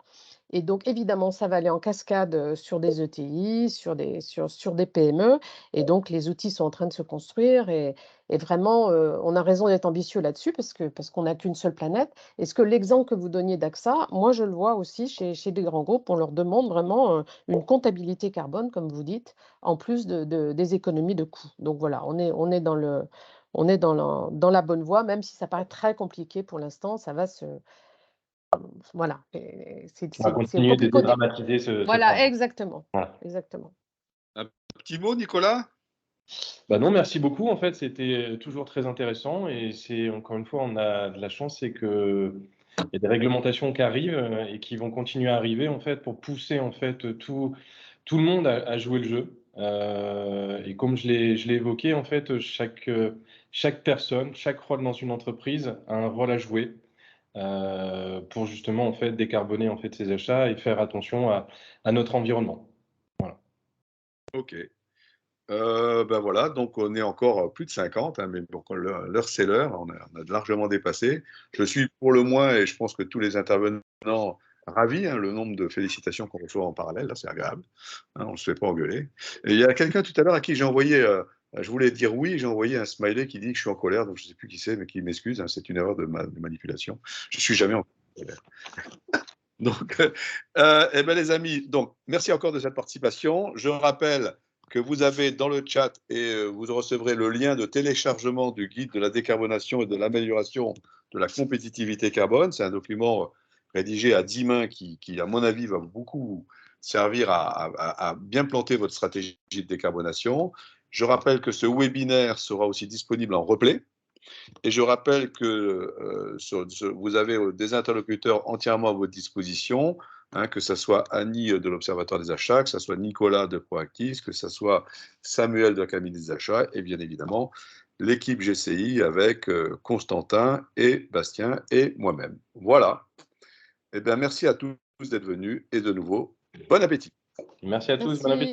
Et donc, évidemment, ça va aller en cascade sur des ETI, sur des PME. Et donc, les outils sont en train de se construire. Et vraiment, on a raison d'être ambitieux là-dessus parce qu'on n'a qu'une seule planète. Est-ce que l'exemple que vous donniez d'AXA, moi, je le vois aussi chez des grands groupes. On leur demande vraiment une comptabilité carbone, comme vous dites, en plus des économies de coûts. Donc, voilà, on est dans la bonne voie, même si ça paraît très compliqué pour l'instant. Ça va se... Voilà, On va continuer de dédramatiser ce voilà, travail. exactement. Voilà. Exactement. un petit mot, Nicolas? Bah non, merci beaucoup. En fait, c'était toujours très intéressant et c'est encore une fois, on a de la chance, c'est que il y a des réglementations qui arrivent et qui vont continuer à arriver en fait pour pousser en fait tout le monde à jouer le jeu. Et comme je l'ai évoqué, en fait, chaque personne, chaque rôle dans une entreprise a un rôle à jouer pour justement en fait décarboner en fait ses achats et faire attention à notre environnement. Voilà. Ok. Ben voilà, donc on est encore plus de 50, hein, mais bon, l'heure c'est l'heure, on a largement dépassé. Je suis pour le moins, et je pense que tous les intervenants, ravis, hein, le nombre de félicitations qu'on reçoit en parallèle, là c'est agréable, hein, on ne se fait pas engueuler. Et il y a quelqu'un tout à l'heure à qui j'ai envoyé, je voulais dire oui, j'ai envoyé un smiley qui dit que je suis en colère, donc je ne sais plus qui c'est, mais qui m'excuse, hein, c'est une erreur de manipulation. Je ne suis jamais en colère. Donc, eh ben les amis, donc merci encore de cette participation. Je rappelle que vous avez dans le chat et vous recevrez le lien de téléchargement du guide de la décarbonation et de l'amélioration de la compétitivité carbone. C'est un document rédigé à 10 mains qui, à mon avis, va beaucoup servir à bien planter votre stratégie de décarbonation. Je rappelle que ce webinaire sera aussi disponible en replay. Et je rappelle que vous avez des interlocuteurs entièrement à votre disposition, hein, que ce soit Annie de l'Observatoire des achats, que ce soit Nicolas de Proactis, que ce soit Samuel de l'Académie des achats, et bien évidemment l'équipe GCI avec Constantin et Bastien et moi-même. Voilà. Eh bien, merci à tous d'être venus et de nouveau, bon appétit. Merci à tous. Bon appétit.